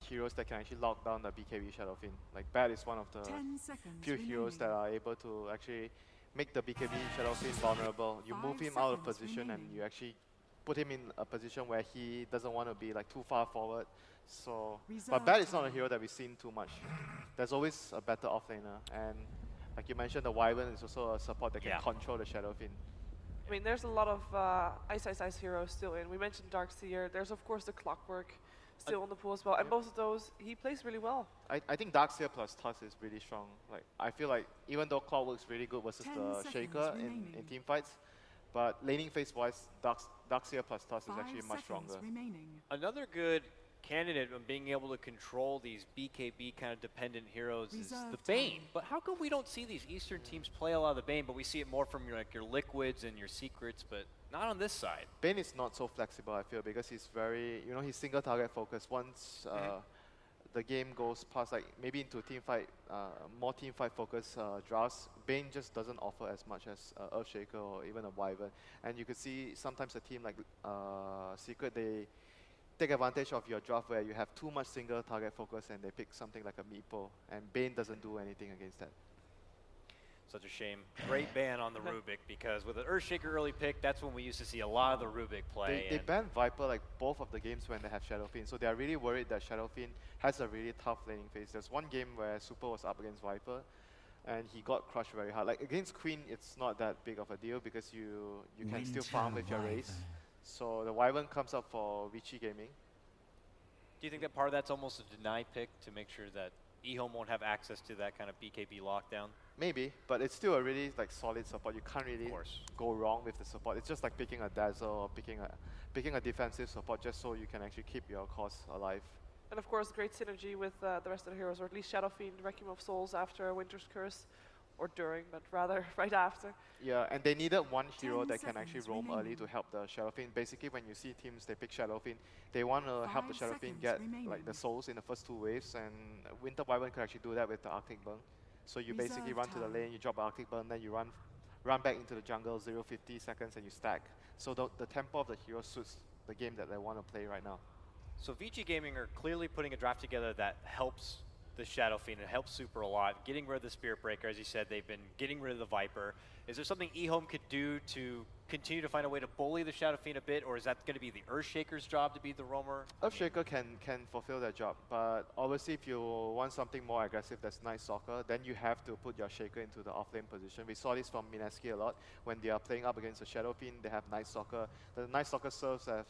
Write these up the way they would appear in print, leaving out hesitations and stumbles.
heroes that can actually lock down the BKB Shadowfiend. Like Bat is one of the few heroes that are able to actually make the BKB Shadowfiend vulnerable. You move him out of position and you actually put him in a position where he doesn't want to be like too far forward. So, but Bat is not a hero that we've seen too much. There's always a better offlaner, and like you mentioned, the Wyvern is also a support that can control the Shadowfiend. I mean, there's a lot of Ice heroes still in. We mentioned Darkseer. There's of course the Clockwork still on the pool as well, and both of those he plays really well. I think Darkseer plus Tusk is really strong. Like I feel like even though Clockwork's really good versus the Shaker in team fights, but laning phase wise, Darkseer plus Tusk is actually much stronger. Another good candidate of being able to control these BKB kind of dependent heroes is the Bane. But how come we don't see these Eastern teams play a lot of the Bane, but we see it more from your, like, your Liquids and your Secrets, but not on this side? Bane is not so flexible, I feel, because he's very, you know, he's single target focused. Once the game goes past, like maybe into team fight, more team fight focused drafts, Bane just doesn't offer as much as Earthshaker or even a Wyvern. And you could see sometimes a team like Secret, they take advantage of your draft where you have too much single target focus and they pick something like a Meepo, and Bane doesn't do anything against that. Such a shame. Great ban on the Rubik, because with an Earthshaker early pick, that's when we used to see a lot of the Rubik play. They banned Viper like both of the games when they have Shadowfiend, so they are really worried that Shadowfiend has a really tough laning phase. There's one game where Super was up against Viper and he got crushed very hard. Like against Queen, it's not that big of a deal because you can still farm with your race. So the Wyvern comes up for Vici Gaming. Do you think that part of that's almost a deny pick to make sure that EHOME won't have access to that kind of BKB lockdown? Maybe, but it's still a really like solid support. You can't really go wrong with the support. It's just like picking a Dazzle or picking a defensive support just so you can actually keep your cause alive. And of course, great synergy with the rest of the heroes, or at least Shadowfiend, Requiem of Souls after Winter's Curse. Or during, but rather right after. Yeah, and they needed one hero that can actually roam early to help the Shadowfiend. Basically, when you see teams, they pick Shadowfiend, they want to help the Shadowfiend get like the souls in the first 2 waves, and Winter Wyvern could actually do that with the Arctic Burn. So you basically run to the lane, you drop Arctic Burn, then you run back into the jungle, 0-50 seconds, and you stack. So the tempo of the hero suits the game that they want to play right now. So Vici Gaming are clearly putting a draft together that helps the Shadowfiend. It helps Super a lot. Getting rid of the Spirit Breaker, as you said, they've been getting rid of the Viper. Is there something EHOME could do to continue to find a way to bully the Shadowfiend a bit, or is that going to be the Earthshaker's job to be the roamer? Earthshaker can fulfill that job, but obviously if you want something more aggressive that's Night Stalker, then you have to put your Shaker into the offlane position. We saw this from Mineski a lot. When they are playing up against the Shadowfiend, they have Night Stalker. The Night Stalker serves as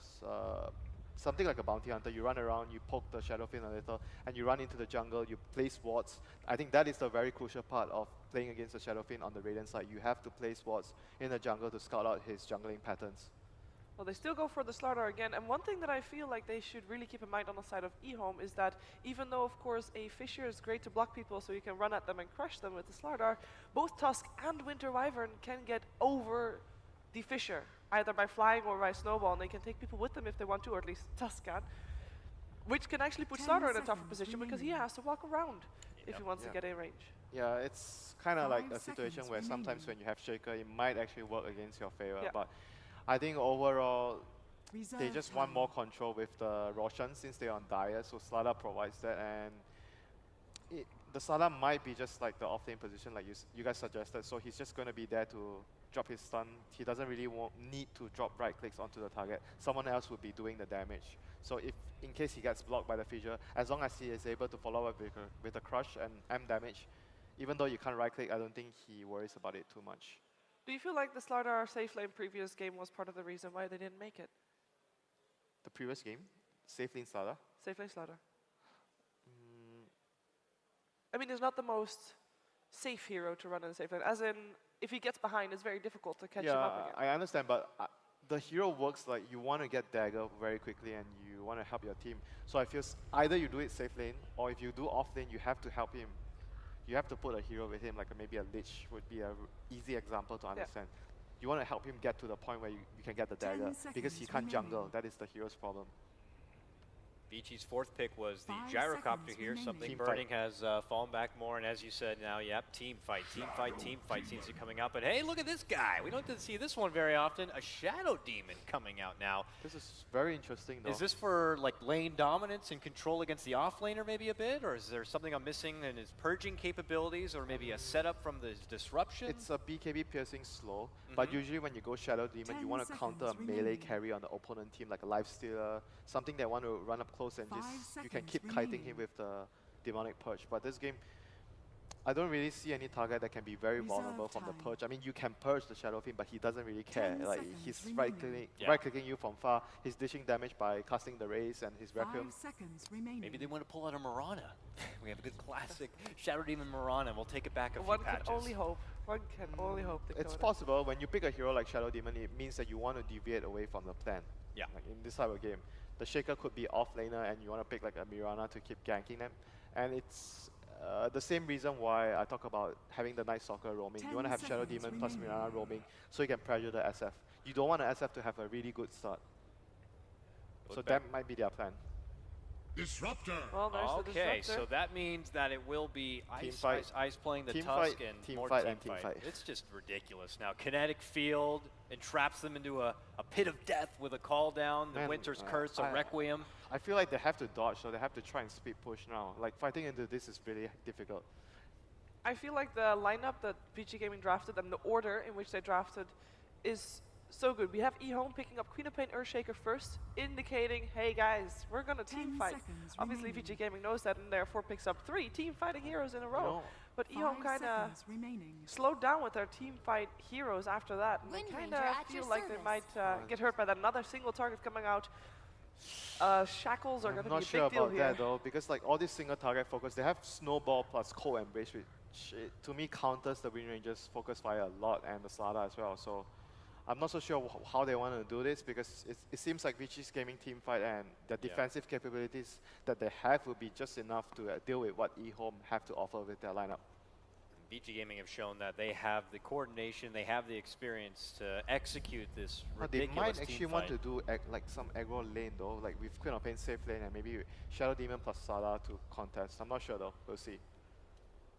something like a bounty hunter. You run around, you poke the Shadowfiend a little, and you run into the jungle, you place wards. I think that is the very crucial part of playing against the Shadowfiend on the Radiant side. You have to place wards in the jungle to scout out his jungling patterns. Well, they still go for the Slardar again, and one thing that I feel like they should really keep in mind on the side of EHOME is that even though, of course, a Fissure is great to block people so you can run at them and crush them with the Slardar, both Tusk and Winter Wyvern can get over the Fissure, either by flying or by snowball, and they can take people with them if they want to, or at least Tusk can, which can actually put Slardar in a tougher position because he has to walk around if he wants to get in range. Yeah, it's kind of like a situation where sometimes when you have Shaker, it might actually work against your favor, but I think overall, they just want more control with the Roshan since they're on Dire, so Slardar provides that, and the Slardar might be just like the offlane position like you guys suggested, so he's just going to be there to drop his stun. He doesn't really need to drop right clicks onto the target. Someone else would be doing the damage. So if in case he gets blocked by the Fissure, as long as he is able to follow up with a crush and M damage, even though you can't right click, I don't think he worries about it too much. Do you feel like the Slardar safe lane previous game was part of the reason why they didn't make it? The previous game? Safe lane Slardar? Safe lane Slardar. I mean, he's not the most safe hero to run in safe lane. As in, if he gets behind, it's very difficult to catch him up again. I understand, but the hero works like you want to get dagger very quickly and you want to help your team. So I feel either you do it safe lane, or if you do off lane, you have to help him. You have to put a hero with him, like maybe a Lich would be an easy example to understand. You want to help him get to the point where you can get the dagger, because he can't jungle. That is the hero's problem. Vici's fourth pick was the 5 gyrocopter seconds here. remaining. Something Team Burning fight. has fallen back more, and as you said now, yep, team fight seems to be coming out. But hey, look at this guy. We don't get to see this one very often. A Shadow Demon coming out now. This is very interesting though. Is this for like lane dominance and control against the offlaner maybe a bit, or is there something I'm missing in his purging capabilities, or maybe a setup from the disruption? It's a BKB piercing slow, but usually when you go Shadow Demon, 10 you want to counter a seconds melee remaining. carry on the opponent team, like a lifestealer, something that want to run up close and 5 just you can seconds keep kiting remaining. him with the demonic purge. But this game, I don't really see any target that can be very vulnerable from the time. purge. I mean, you can purge the Shadow Fiend, but he doesn't really care. 10 Like seconds he's remaining. right clicking you from far. He's dishing damage by casting the rays and his 5 Requiem. seconds remaining. Maybe they want to pull out a Mirana. We have a good classic Shadow Demon Mirana, and we'll take it back a few One patches. can only hope. One can only hope. It's Dakota. possible when you pick a hero like Shadow Demon, it means that you want to deviate away from the plan. Yeah. Like in this type of game, the Shaker could be off laner, and you want to pick like a Mirana to keep ganking them, and it's the same reason why I talk about having the Night Stalker roaming. You 10 want to have Shadow seconds Demon plus remaining. Mirana roaming, so you can pressure the SF. You don't want the SF to have a really good start. So Look back. that might be their plan. Disruptor. Well, there's the Okay, disruptor. so that means that it will be Ice, fight. Ice playing the Team Tusk fight, and team more fight, team and team fight. fight. It's just ridiculous. Now, Kinetic Field entraps them into a pit of death with a call down, the Man, Winter's Curse, a Requiem. I feel like they have to dodge, so they have to try and speed push now. Like fighting into this is really difficult. I feel like the lineup that Vici Gaming drafted and the order in which they drafted is so good. We have EHOME picking up Queen of Pain Earthshaker first, indicating, hey guys, we're gonna 10 team fight. seconds Obviously, remaining. Vici Gaming knows that and therefore picks up 3 team fighting heroes in a row. know, But 5 EHOME kind of seconds remaining. slowed down with their team fight heroes after that. And Wind I kind Ranger of at your feel like they service. might get hurt by that. Another single target coming out. Shackles are I'm going to not be a sure big deal about here. that though, because like all these single target focus, they have Snowball plus Cold Embrace, which to me counters the Wind Ranger's focus fire a lot and the Slada as well. So I'm not so sure how they want to do this, because it seems like Vici's gaming team fight and the defensive capabilities that they have will be just enough to deal with what EHOME have to offer with their lineup. Vici Gaming have shown that they have the coordination, they have the experience to execute this They ridiculous might team actually fight. want to do like some aggro lane though, like with Queen of Pain safe lane and maybe Shadow Demon plus Sada to contest. I'm not sure though. We'll see.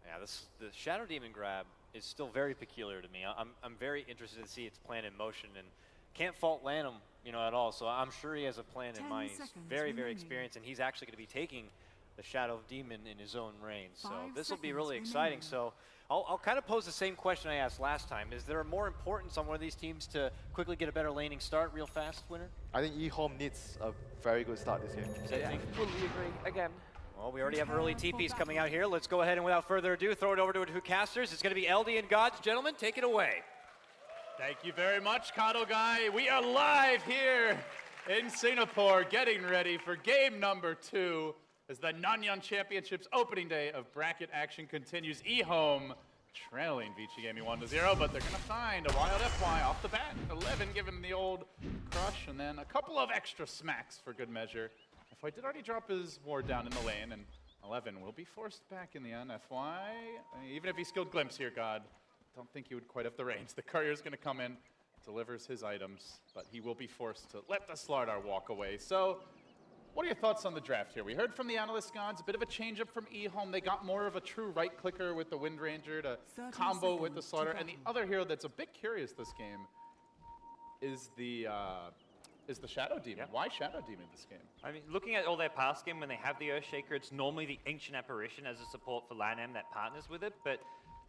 Yeah, the Shadow Demon grab is still very peculiar to me. I'm very interested to see its plan in motion, and can't fault Lanham, at all. So I'm sure he has a plan in 10 mind. He's seconds very remaining. experienced, and he's actually going to be taking the Shadow Demon in his own reign. So 5 this will be seconds really exciting. remaining. So I'll kind of pose the same question I asked last time. Is there more importance on one of these teams to quickly get a better laning start real fast, Winner? I think EHOME needs a very good start this year. I fully agree. Again, Well, we already have early Prepare for TPs coming out battle. here. Let's go ahead and without further ado, throw it over to two casters. It's going to be LD and GoDz. Gentlemen, take it away. Thank you very much, Kado Guy. We are live here in Singapore, getting ready for game number 2 as the Nanyang Championships opening day of bracket action continues. EHOME trailing Vici Gaming 1-0, but they're going to find a wild FY off the bat. 11 given the old crush, and then a couple of extra smacks for good measure. FY did already drop his ward down in the lane, and 11 will be forced back in the end. FY, even if he skilled Glimpse here, God, don't think he would quite have the range. The courier's going to come in, delivers his items, but he will be forced to let the Slardar walk away. So, what are your thoughts on the draft here? We heard from the analyst gods, a bit of a change up from EHOME. They got more of a true right clicker with the Wind Ranger to 30 combo with the seconds to Slaughter. And the battle. other hero that's a bit curious this game is the Shadow Demon. Yep. Why Shadow Demon this game? I mean, looking at all their past game, when they have the Earthshaker, it's normally the Ancient Apparition as a support for LAN that partners with it, but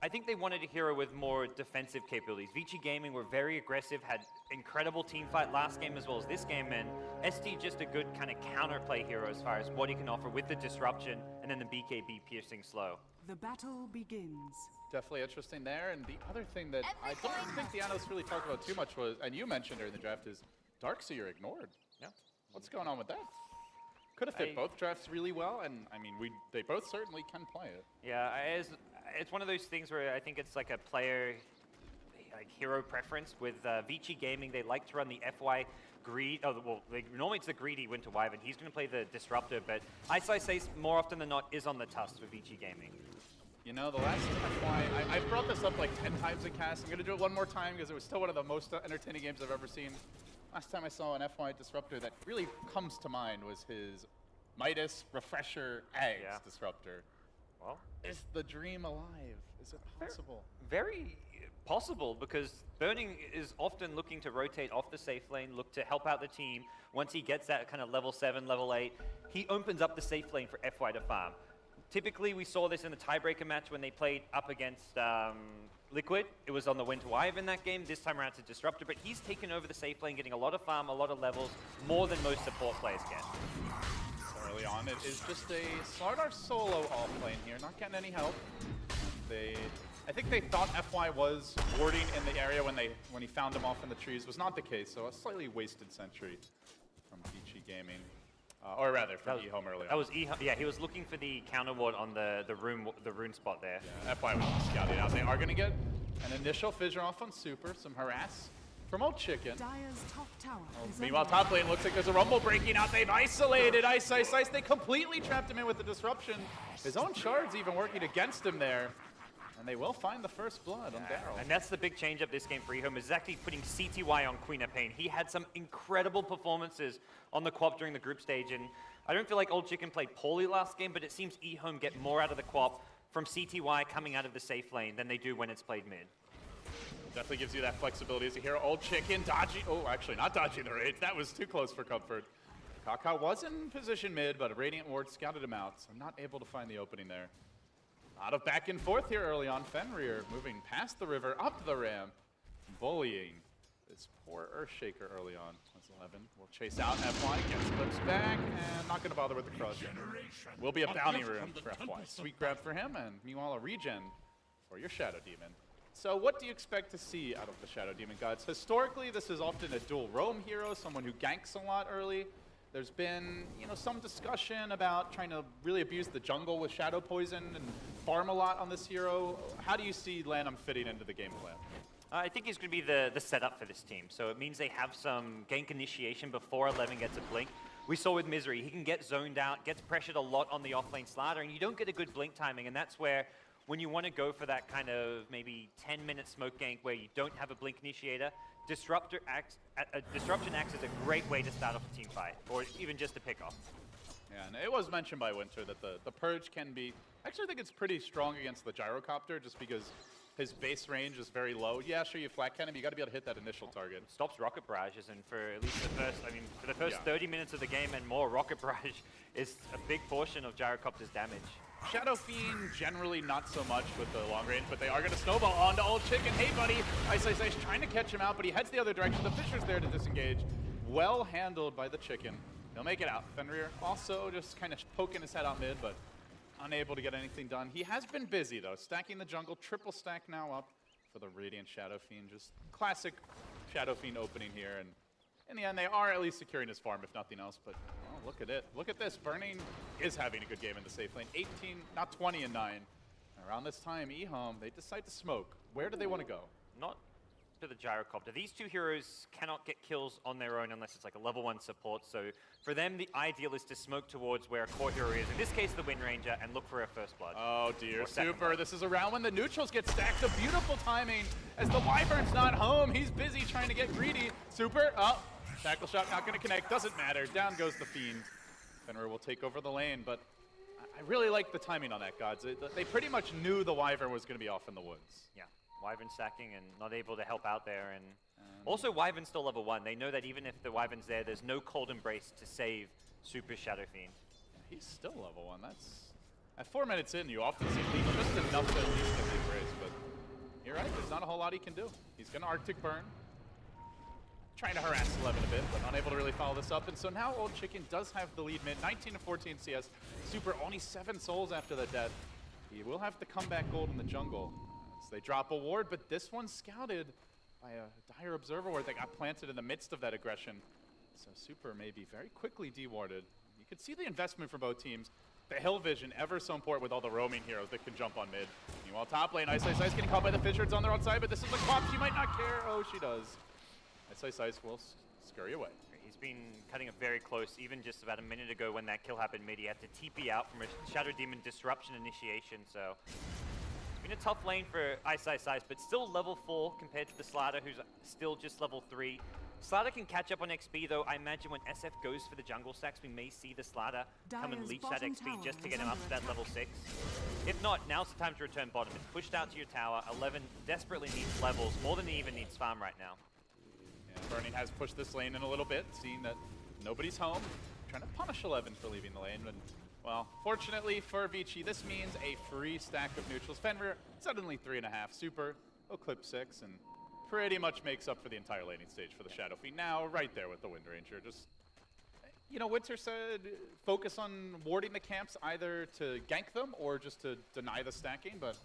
I think they wanted a hero with more defensive capabilities. Vici Gaming were very aggressive, had incredible team fight last game as well as this game, and ST just a good kind of counterplay hero as far as what he can offer with the disruption and then the BKB piercing slow. The battle begins. Definitely interesting there. And the other thing that I don't think the analysts really talked about too much was, and you mentioned during the draft, is Darkseer ignored. Yeah. What's going on with that? Could have fit both drafts really well, and I mean, they both certainly can play it. Yeah, it's one of those things where I think it's like a player hero preference. With Vici Gaming, they like to run the FY greed. Normally it's the greedy Winter Wyvern. He's going to play the disruptor, but Ice more often than not is on the Tusk for Vici Gaming. You know, the last FY, I've brought this up like 10 times in cast. I'm going to do it one more time because it was still one of the most entertaining games I've ever seen. Last time I saw an FY disruptor that really comes to mind was his Midas, Refresher, Eggs, Yeah. Disruptor. Well, Is the dream alive? Is it possible? very possible, because Burning is often looking to rotate off the safe lane, look to help out the team. Once he gets that kind of level 7, level 8, he opens up the safe lane for FY to farm. Typically, we saw this in the tiebreaker match when they played up against Liquid. It was on the win to Ive in that game. This time around it's a Disruptor, but he's taken over the safe lane, getting a lot of farm, a lot of levels, more than most support players get. So early on, it is just a Slardar solo off lane here, not getting any help. I think they thought FY was warding in the area when he found him off in the trees. Was not the case, so a slightly wasted sentry from Vici Gaming. Or rather, from EHOME early on. That was EHOME. Yeah, he was looking for the counter ward on the rune spot there. Yeah, FY was scouting out. They are going to get an initial fissure off on Super, some harass from Old Chicken. Dire's top tower is Meanwhile, under top lane looks like there's a rumble breaking out. They've isolated Ice. They completely trapped him in with the disruption. His own shards even working against him there. And they will find the first blood on Daryl. And that's the big change up this game for EHOME, is actually putting CTY on Queen of Pain. He had some incredible performances on the co-op during the group stage, and I don't feel like Old Chicken played poorly last game, but it seems EHOME get more out of the co-op from CTY coming out of the safe lane than they do when it's played mid. Definitely gives you that flexibility as a hero. Old Chicken dodging, oh, actually not dodging the rage. That was too close for comfort. Kaka was in position mid, but a Radiant Ward scouted him out, so not able to find the opening there. A lot of back and forth here early on. Fenrir moving past the river, up the ramp, bullying this poor Earthshaker early on. That's 11. Will chase out FY, gets clips back, and not going to bother with the cross. Will be a bounty room for FY. Sweet grab for him, and meanwhile a regen for your Shadow Demon. So what do you expect to see out of the Shadow Demon gods? Historically, this is often a dual roam hero, someone who ganks a lot early. There's been, some discussion about trying to really abuse the jungle with Shadow Poison and farm a lot on this hero. How do you see LAN fitting into the game plan? I think he's going to be the setup for this team. So it means they have some gank initiation before 11 gets a blink. We saw with Misery, he can get zoned out, gets pressured a lot on the offlane Slardar, and you don't get a good blink timing, and that's where when you want to go for that kind of maybe 10-minute smoke gank where you don't have a blink initiator, Disruption acts as a great way to start off a team fight, or even just a pick-off. Yeah, and it was mentioned by Winter that the Purge can be... Actually, I think it's pretty strong against the Gyrocopter, just because his base range is very low. Yeah, sure, you flat cannon, but you got to be able to hit that initial target. It stops rocket barrages, and for at least the first 30 minutes of the game and more, rocket barrage is a big portion of Gyrocopter's damage. Shadow Fiend, generally not so much with the long range, but they are going to snowball onto Old Chicken. Hey, buddy! Ice trying to catch him out, but he heads the other direction. The Fisher's there to disengage. Well handled by the Chicken. He'll make it out. Fenrir also just kind of poking his head out mid, but unable to get anything done. He has been busy, though, stacking the jungle. Triple stack now up for the Radiant Shadow Fiend. Just classic Shadow Fiend opening here, and in the end, they are at least securing his farm, if nothing else, but oh, look at it. Look at this. Burning is having a good game in the safe lane. 18, not 20 and 9. And around this time, EHOME, they decide to smoke. Where do they want to go? Not to the Gyrocopter. These two heroes cannot get kills on their own unless it's like a level 1 support, so for them, the ideal is to smoke towards where a core hero is. In this case, the Wind Ranger, and look for a first blood. Oh dear, Super. This is around when the neutrals get stacked. A beautiful timing as the Wyvern's not home. He's busy trying to get greedy. Super, oh. Tackle shot not going to connect, doesn't matter. Down goes the Fiend. Fenrir will take over the lane, but I really like the timing on that, Gods. They pretty much knew the Wyvern was going to be off in the woods. Yeah, Wyvern stacking and not able to help out there. And also, Wyvern's still level 1. They know that even if the Wyvern's there, there's no Cold Embrace to save Super Shadow Fiend. Yeah, he's still level 1. That's... At 4 minutes in, you often see just enough to at least get the Embrace, but you're right, there's not a whole lot he can do. He's going to Arctic Burn. Trying to harass 11 a bit, but unable to really follow this up. And so now Old Chicken does have the lead mid, 19 to 14 CS. Super only 7 souls after the death. He will have the comeback gold in the jungle. So they drop a ward, but this one's scouted by a Dire Observer ward that got planted in the midst of that aggression. So Super may be very quickly dewarded. You can see the investment from both teams. The hill vision, ever so important with all the roaming heroes that can jump on mid. Meanwhile, top lane, Ice getting caught by the Fisher. It's on their own side, but this is the Quap. She might not care. Oh, she does. Ice will scurry away. He's been cutting it very close, even just about a minute ago when that kill happened mid. He had to TP out from a Shadow Demon disruption initiation, so it's been a tough lane for Ice, but still level 4 compared to the Slardar, who's still just level 3. Slardar can catch up on XP though. I imagine when SF goes for the jungle stacks, we may see the Slardar come and Dire's leech that bottom XP tower just to is get him up under to that level 6. If not, now's the time to return bottom. It's pushed out to your tower. 11 desperately needs levels, more than he even needs farm right now. Yeah, Burning has pushed this lane in a little bit, seeing that nobody's home. Trying to punish 11 for leaving the lane, but well, fortunately for Vici, this means a free stack of neutrals. Fenrir, suddenly 3.5 super, will clip 6, and pretty much makes up for the entire laning stage for the Shadow Fiend. Now, right there with the Wind Ranger. Just, you know, Winter said focus on warding the camps either to gank them or just to deny the stacking, but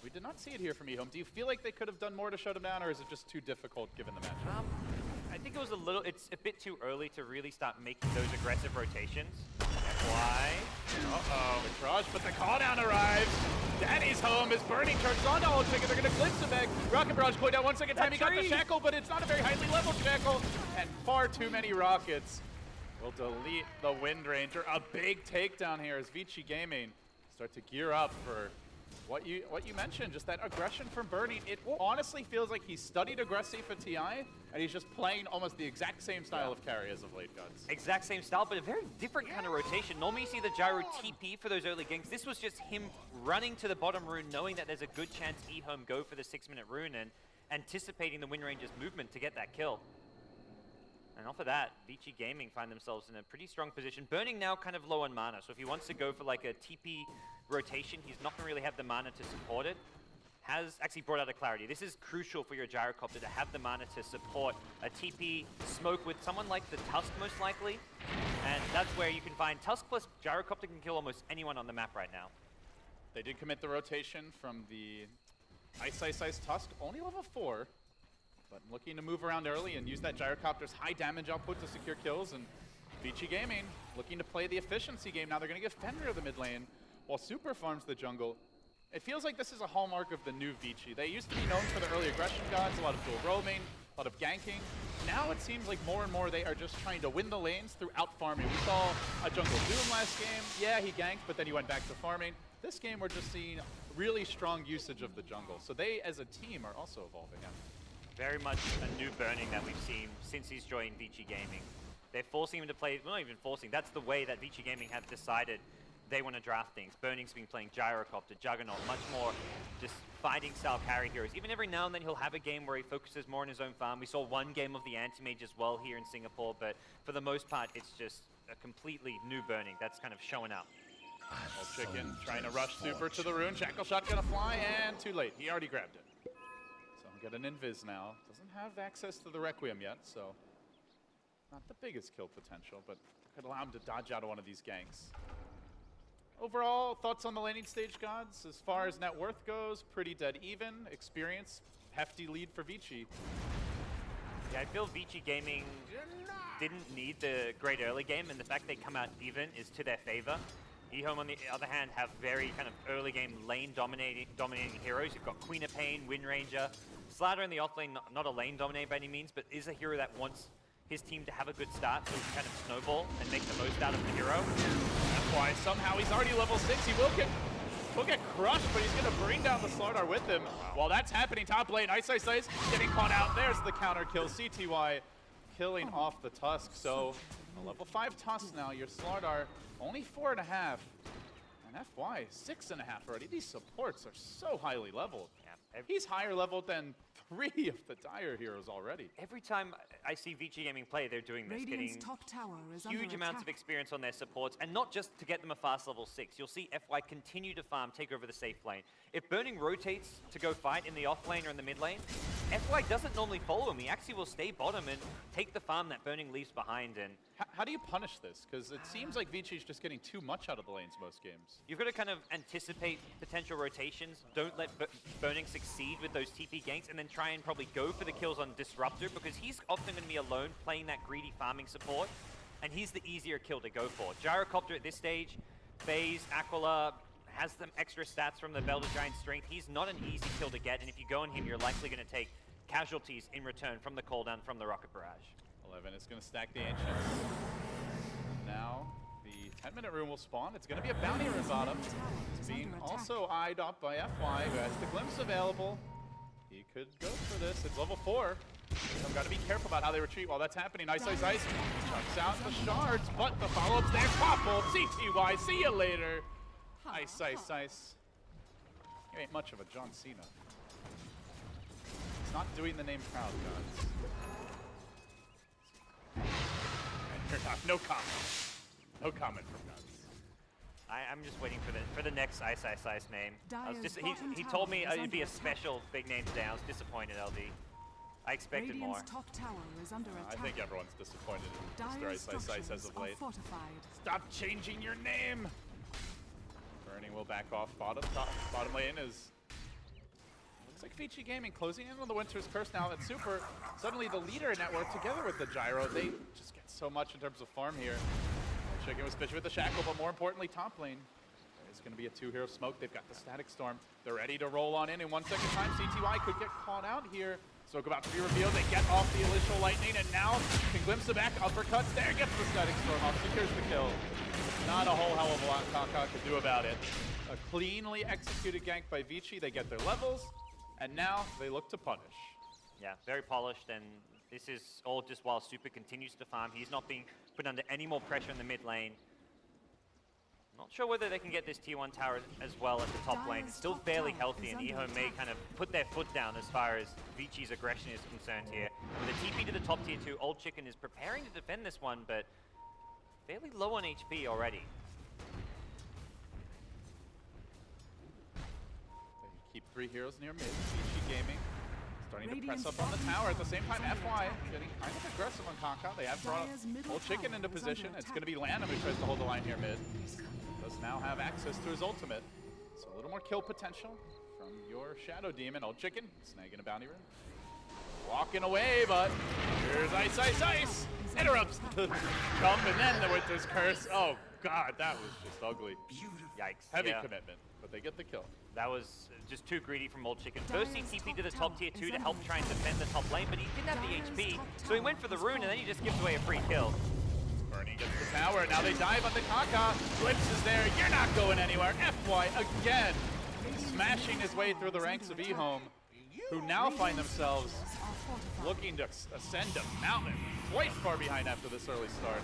we did not see it here from EHOME. Do you feel like they could have done more to shut him down, or is it just too difficult given the matchup? I think it was it's a bit too early to really start making those aggressive rotations. Why? Uh-oh, Mirage, but the call down arrives. Daddy's home as Burning charges on to ult ticket. They're going to glimpse him back. Rocket Barrage going down one second time. He got the shackle, but it's not a very highly leveled shackle. And far too many rockets will delete the Wind Ranger. A big takedown here as Vici Gaming start to gear up for what you mentioned, just that aggression from Burning. It honestly feels like he studied aggressive for TI, and he's just playing almost the exact same style of carry as of late, GoDz. Exact same style, but a very different kind of rotation. Normally you see the gyro TP for those early ganks. This was just him running to the bottom rune, knowing that there's a good chance EHOME go for the 6-minute rune and anticipating the Wind Ranger's movement to get that kill. And off of that, Vici Gaming find themselves in a pretty strong position. Burning now kind of low on mana, so if he wants to go for like a TP rotation, he's not going to really have the mana to support it. Has actually brought out a clarity. This is crucial for your gyrocopter to have the mana to support a TP smoke with someone like the Tusk most likely. And that's where you can find Tusk plus gyrocopter can kill almost anyone on the map right now. They did commit the rotation from the Ice Tusk, only level 4. But looking to move around early and use that gyrocopter's high damage output to secure kills. And Vici Gaming looking to play the efficiency game. Now they're going to give Fenrir the mid lane while Super farms the jungle. It feels like this is a hallmark of the new Vici. They used to be known for their early aggression gods, a lot of dual roaming, a lot of ganking. Now it seems like more and more they are just trying to win the lanes through out farming. We saw a jungle Doom last game. Yeah, he ganked, but then he went back to farming. This game we're just seeing really strong usage of the jungle. So they, as a team, are also evolving. Very much a new Burning that we've seen since he's joined Vici Gaming. They're forcing him to play, well, not even forcing, that's the way that Vici Gaming have decided they want to draft things. Burning's been playing Gyrocopter, Juggernaut, much more just fighting style carry heroes. Even every now and then he'll have a game where he focuses more on his own farm. We saw one game of the Anti-Mage as well here in Singapore, but for the most part, it's just a completely new Burning that's kind of showing up. Old Chicken trying to rush super to the rune. Shackle shot gonna fly, and too late. He already grabbed it. So he'll get an invis now. Doesn't have access to the Requiem yet, so not the biggest kill potential, but could allow him to dodge out of one of these ganks. Overall, thoughts on the laning stage, GoDz? As far as net worth goes, pretty dead even. Experience, hefty lead for Vici. Yeah, I feel Vici Gaming didn't need the great early game, and the fact they come out even is to their favor. EHOME, on the other hand, have very kind of early game lane dominating heroes. You've got Queen of Pain, Wind Ranger. Slardar in the offlane, not a lane dominator by any means, but is a hero that wants his team to have a good start so he can kind of snowball and make the most out of the hero. That's why somehow he's already level 6. He will get crushed, but he's going to bring down the Slardar with him. While that's happening, top lane, Ice getting caught out. There's the counter kill. CTY killing off the Tusk. So a level 5 Tusk now. Your Slardar only 4.5. And FY 6.5 already. These supports are so highly leveled. Yeah, he's higher leveled than 3 of the Dire heroes already. Every time I see Vici Gaming play, they're doing this, Radiant's getting top tower is huge under amounts of attack. experience on their supports, and not just to get them a fast level 6. You'll see FY continue to farm, take over the safe lane. If Burning rotates to go fight in the off lane or in the mid lane, FY doesn't normally follow him. He actually will stay bottom and take the farm that Burning leaves behind. And how do you punish this? Because it seems like Vici's just getting too much out of the lanes most games. you've got to kind of anticipate potential rotations. Don't let Burning succeed with those TP ganks, and then try and probably go for the kills on Disruptor, because he's often going to be alone playing that greedy farming support, and he's the easier kill to go for. Gyrocopter at this stage, FaZe, Aquila, has some extra stats from the Belder Giant Strength. He's not an easy kill to get, and if you go on him, you're likely going to take casualties in return from the cooldown from the Rocket Barrage. 11 is going to stack the Ancients. Now, the 10-minute rune will spawn. It's going to be a bounty rune bottom. It's being also eyed up by FY, who has the glimpse available. He could go for this. It's level 4. I've got to be careful about how they retreat while that's happening. Ice chucks out the shards, but the follow-up's there. Toppled. CTY, see you later. Ice. You ain't much of a John Cena. It's not doing the name proud, guys. No comment. No comment from Guns. I'm just waiting for the next Ice name. He told me it'd be a special big name today. I was disappointed, LD. I expected more. Top tower is under attack. I think everyone's disappointed in Mr. Ice as of late. Fortified. Stop changing your name! Burning will back off bottom lane is... Looks like Vici Gaming closing in on the Winter's Curse now at Super. Suddenly the leader network together with the Gyro, they just get so much in terms of farm here. Chicken was fishy with the Shackle, but more importantly, top lane. There's going to be a 2-hero smoke. They've got the Static Storm. They're ready to roll on in 1 second time. CTY could get caught out here. Smoke about to be revealed. They get off the initial lightning, and now can glimpse the back. Uppercuts there, gets the Static Storm off. Secures the kill. Not a whole hell of a lot Kaka could do about it. A cleanly executed gank by Vici. They get their levels, and now they look to punish. Yeah, very polished, and this is all just while Super continues to farm. He's not being put under any more pressure in the mid lane. Not sure whether they can get this tier 1 tower as well at the top lane. It's still fairly healthy, and EHOME may kind of put their foot down as far as Vici's aggression is concerned here. With a TP to the top tier 2, Old Chicken is preparing to defend this one, but fairly low on HP already. They keep 3 heroes near mid. Vici Gaming starting to press up on the tower. At the same time, FY getting kind of aggressive on Kaka. They have brought Old Chicken into position. It's going to be LAN who tries to hold the line here mid. Does now have access to his ultimate. So a little more kill potential from your Shadow Demon. Old Chicken snagging a bounty rune. Walking away, but here's Ice. Interrupts the jump, and then the Winter's Curse. Oh, God, that was just ugly. Yikes. Heavy commitment, but they get the kill. That was just too greedy from Old Chicken. First he TP'd to the top tier 2 to help try and defend the top lane, but he didn't have the HP, so he went for the rune, and then he just gives away a free kill. Bernie gets the tower, now they dive on the Kaka. Glimpse is there, you're not going anywhere. FY again, smashing his way through the ranks of EHOME, who now find themselves looking to ascend a mountain. Quite far behind after this early start.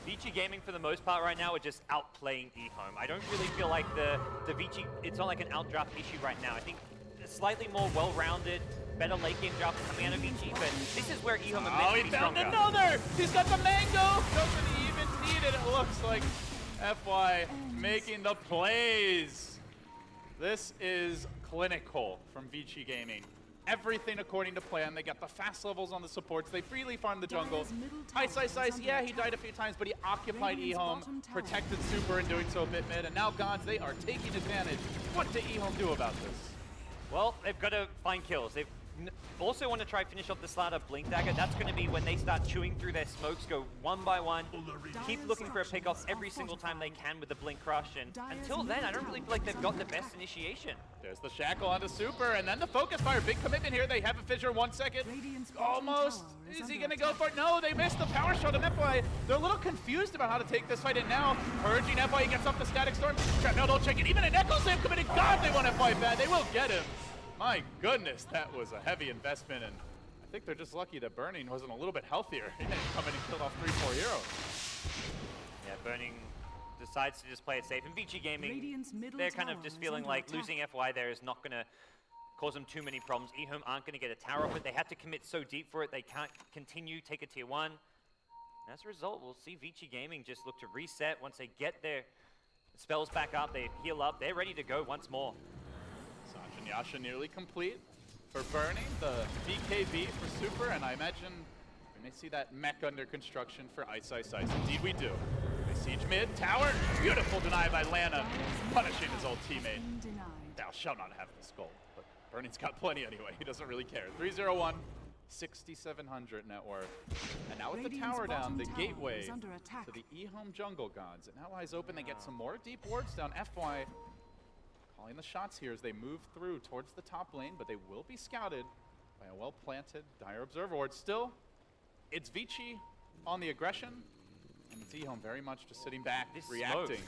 Vici Gaming, for the most part right now, are just outplaying EHOME. I don't really feel like the Vici, it's not like an outdraft issue right now. I think a slightly more well-rounded, better late game draft coming out of Vici, but this is where EHOME are meant to be stronger. He found another! He's got the mango! Doesn't even need it, it looks like. FY making the plays. This is clinical from Vici Gaming. Everything according to plan. They got the fast levels on the supports. They freely farmed the jungle. Ice, yeah, he died a few times, but he occupied EHOME, protected Super in doing so a bit mid, and now Gods, they are taking advantage. What did EHOME do about this? Well, they've got to find kills. They've also want to try finish off the Slider Blink Dagger. That's going to be when they start chewing through their smokes, go one by one, keep looking for a pick-off every single time they can with the Blink Crush, and until then, I don't really feel like they've got the best initiation. There's the Shackle onto Super, and then the Focus Fire. Big commitment here. They have a fissure 1 second. Almost. Is he going to go for it? No, they missed the power shot on FY. They're a little confused about how to take this fight, and now, purging FY, he gets off the Static Storm. Trapnell don't check it. Even an Echo Save committed. God, they want FY bad. They will get him. My goodness, that was a heavy investment, and I think they're just lucky that Burning wasn't a little bit healthier. He didn't come in and killed off 3-4 heroes. Yeah, Burning decides to just play it safe. And Vici Gaming, they're kind of just feeling like losing FY there is not going to cause them too many problems. EHOME aren't going to get a tower off it. They had to commit so deep for it. They can't continue, take a tier 1. And as a result, we'll see Vici Gaming just look to reset. Once they get their spells back up, they heal up, they're ready to go once more. Sanch and Yasha nearly complete for Burning, the BKB for Super, and I imagine we may see that mech under construction for Ice. Indeed we do. They siege mid, tower, beautiful deny by Lana, punishing his old teammate. Thou shalt not have this gold, but Burning's got plenty anyway, he doesn't really care. 301, 6,700 net worth. And now with the tower down, the gateway to the EHOME jungle gods. It now lies open, they get some more deep wards down. FY calling the shots here as they move through towards the top lane, but they will be scouted by a well-planted Dire Observer ward. Still, it's Vici on the aggression, and it's EHOME very much just sitting back, reacting. Smoke.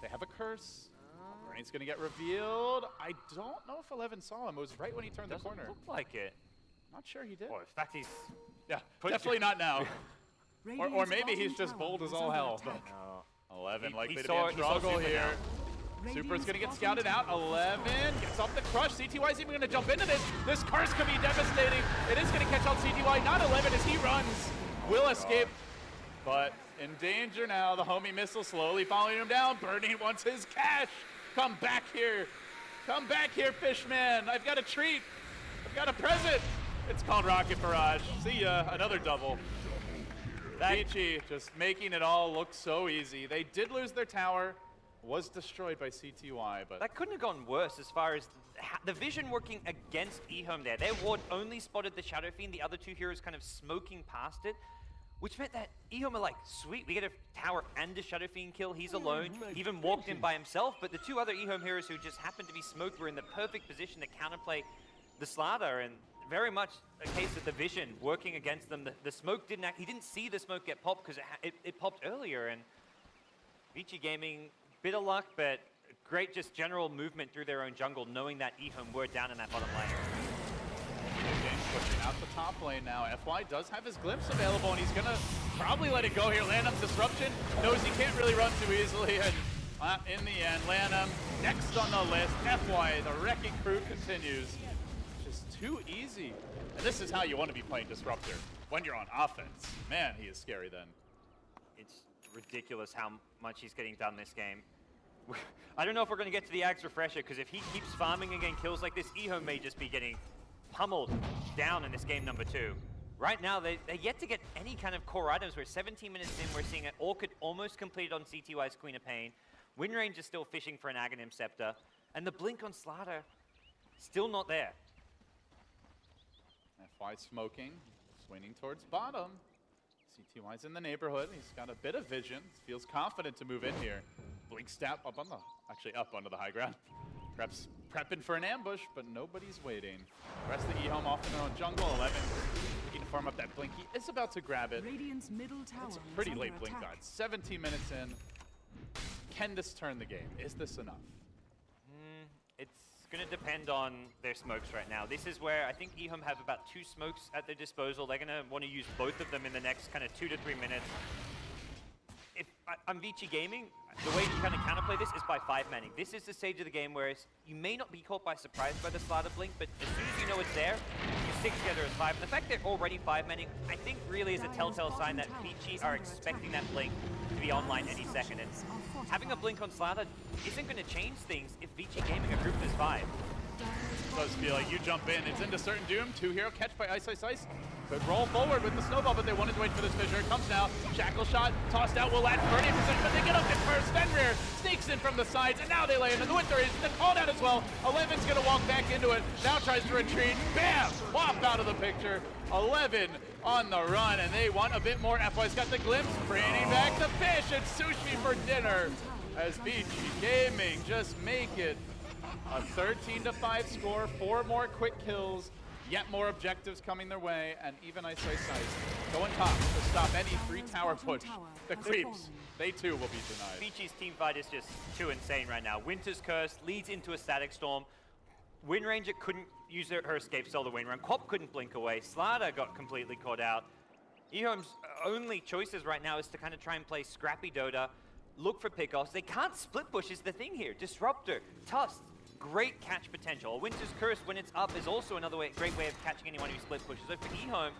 They have a curse. Burning's going to get revealed. I don't know if 11 saw him. It was right when he turned the corner. Look like it. Not sure he did. Well, in fact, he's Yeah, definitely not now. Or maybe he's just bold as all hell. no. 11 He likely to be saw- in he saw struggle Super here. now. Super's gonna get scouted out. 11 gets off the crush. CTY's even gonna jump into this. This curse could be devastating. It is gonna catch out CTY. Not 11 as he runs. Will escape, but in danger now. The homie missile slowly following him down. Bernie wants his cash. Come back here. Come back here, Fishman. I've got a treat. I've got a present. It's called Rocket Barrage. See ya. Another double. Vici just making it all look so easy. They did lose their tower. Was destroyed by CTY, but That couldn't have gone worse as far as the vision working against EHOME there. Their ward only spotted the Shadow Fiend, the other two heroes kind of smoking past it, which meant that EHOME are like, sweet, we get a tower and a Shadow Fiend kill, he's alone, even walked in by himself, but the two other EHOME heroes who just happened to be smoked were in the perfect position to counterplay the Slaughter, and very much a case of the vision working against them. The smoke didn't he didn't see the smoke get popped because it popped earlier, and Vici Gaming, bit of luck, but great just general movement through their own jungle, knowing that EHOME were down in that bottom lane. Game pushing out the top lane now. FY does have his glimpse available, and he's gonna probably let it go here. Lanham Disruption knows he can't really run too easily, and in the end, Lanham next on the list. FY, the Wrecking Crew continues. Just too easy. And this is how you want to be playing Disruptor, when you're on offense. Man, he is scary then. It's ridiculous how much he's getting done this game. I don't know if we're going to get to the Axe Refresher, because if he keeps farming and getting kills like this, EHOME may just be getting pummeled down in this game number 2. Right now, they're yet to get any kind of core items. We're 17 minutes in, we're seeing an Orchid almost completed on CTY's Queen of Pain. Windrange is still fishing for an Aghanim Scepter, and the blink on Slaughter, still not there. FY smoking, swinging towards bottom. CTY's in the neighborhood. He's got a bit of vision. Feels confident to move in here. Blink step up on the, actually up onto the high ground. Perhaps prepping for an ambush, but nobody's waiting. The rest of the EHOME off in their own jungle. 11 looking to farm up that blink. He is about to grab it. Radiant's middle tower It's a is pretty under late blink attack. dodge. 17 minutes in. Can this turn the game? Is this enough? It's going to depend on their smokes right now. This is where I think EHOME have about 2 smokes at their disposal. They're going to want to use both of them in the next kind of 2 to 3 minutes. If I'm Vici Gaming, the way you kind of counterplay this is by 5-manning. This is the stage of the game where you may not be caught by surprise by the Slaughter blink, but as soon as you know it's there, you stick together as 5. And the fact they're already 5-manning, I think really is a telltale sign that Vici are expecting that blink to be online any second. And having a blink on Slaughter isn't going to change things if Vici Gaming are grouped as 5. Does feel like you jump in. It's into certain doom. 2 hero catch by Ice Ice Ice. Could roll forward with the snowball, but they wanted to wait for this fissure. It comes now. Shackle shot tossed out. Will land 30%, but they get up at first. Fenrir sneaks in from the sides, and now they lay in. And the Winter is called out as well. 11's gonna walk back into it. Now tries to retreat. Bam! Whop out of the picture. 11 on the run, and they want a bit more. FY's got the glimpse. Bringing back the fish and sushi for dinner. As Vici Gaming just make it a 13-5 score. 4 more quick kills. Yet more objectives coming their way, and even Ice Ice Ice going top to stop any 3-tower push. The creeps, they too will be denied. Vici's team fight is just too insane right now. Winter's Curse leads into a Static Storm. Windranger couldn't use her escape spell, the Windrun. Quap couldn't blink away. Slaughter got completely caught out. EHOME's only choices right now is to kind of try and play scrappy Dota, look for pickoffs. They can't split push is the thing here. Disruptor, Tusk, great catch potential. Winter's Curse, when it's up, is also another great way of catching anyone who split pushes. So for EHOME,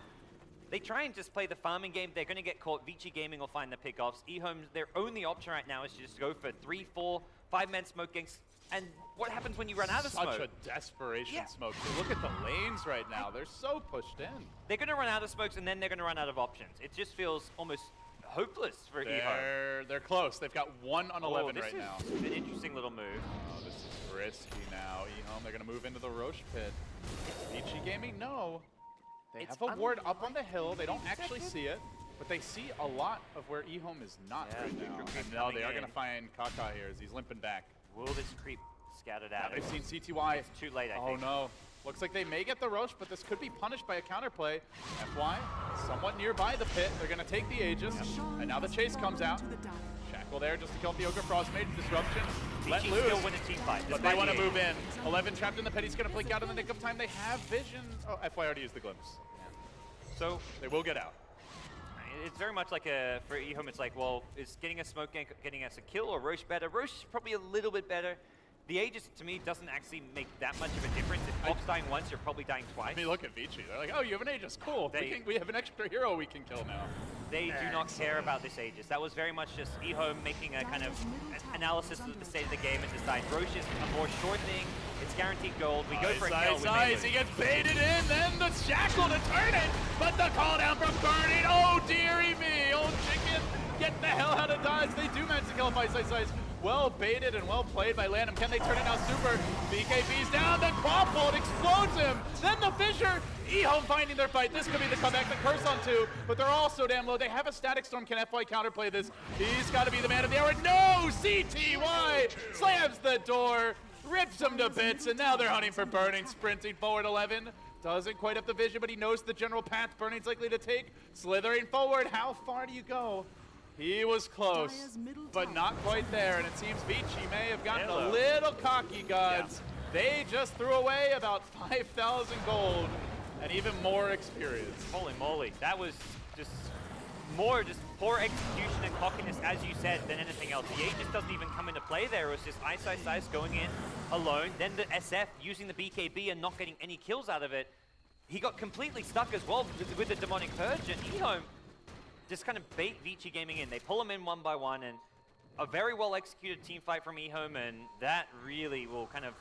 they try and just play the farming game. They're going to get caught. Vici Gaming will find the pickoffs. EHOME, their only option right now is to just go for 3, 4, 5-man smoke ganks. And what happens when you run out of smoke? Such a desperation smoke. Look at the lanes right now. They're so pushed in. They're going to run out of smokes, and then they're going to run out of options. It just feels almost hopeless for EHOME. They're close. They've got 1 on 11 right now. This is an interesting little move. Oh, this is risky now. EHOME, they're going to move into the Roche pit. Vici Gaming, no. They have a ward up on the hill. They don't actually see it, but they see a lot of where EHOME is not right now. And now they are going to find Kaka here as he's limping back. Will this creep scout it out? Now they've seen CTY. It's too late, I think. Oh no. Looks like they may get the Roche, but this could be punished by a counterplay. FY, somewhat nearby the pit. They're going to take the Aegis, and now the chase comes out. Shackle there just to kill the Ogre Frostmage. Disruption. Let Vici loose. still win a team fight. But they want to move in. 11 trapped in the pit. He's going to blink out in the nick of time. They have vision. Oh, FY already used the glimpse. So they will get out. It's very much like for EHOME, it's like, well, is getting a smoke gank getting us a kill or Roche better? Roche is probably a little bit better. The Aegis, to me, doesn't actually make that much of a difference. If Bob's dying once, you're probably dying twice. I mean, look at Vici. They're like, oh, you have an Aegis. Cool. We have an extra hero we can kill now. They do not care about this Aegis. That was very much just EHOME making a kind of analysis of the state of the game and decide Roche is a more sure thing. It's guaranteed gold. We go for a kill. He gets baited in, then the Shackle to turn it. But the call down from Burning. Oh, dearie me. Old Chicken, get the hell out of dodge. They do manage to kill Vici. Well baited and well played by LAN. Can they turn it now? Super. BKB's down. The Quap Bolt explodes him. Then the Fissure. EHOME finding their fight. This could be the comeback. The curse on 2, but they're all so damn low. They have a Static Storm. Can FY counterplay this? He's got to be the man of the hour. No! CTY slams the door, rips him to bits, and now they're hunting for Burning. Sprinting forward 11. Doesn't quite have the vision, but he knows the general path Burning's likely to take. Slithering forward. How far do you go? He was close, but not quite there, and it seems Vici may have gotten a little cocky, gods. Yeah. They just threw away about 5,000 gold and even more experience. Holy moly, that was just poor execution and cockiness, as you said, than anything else. The Aegis doesn't even come into play there. It was just Ice going in alone, then the SF using the BKB and not getting any kills out of it. He got completely stuck as well with the Demonic Purge, and EHOME just kind of bait Vici Gaming in. They pull him in one by one, and a very well executed team fight from EHOME, and that really will kind of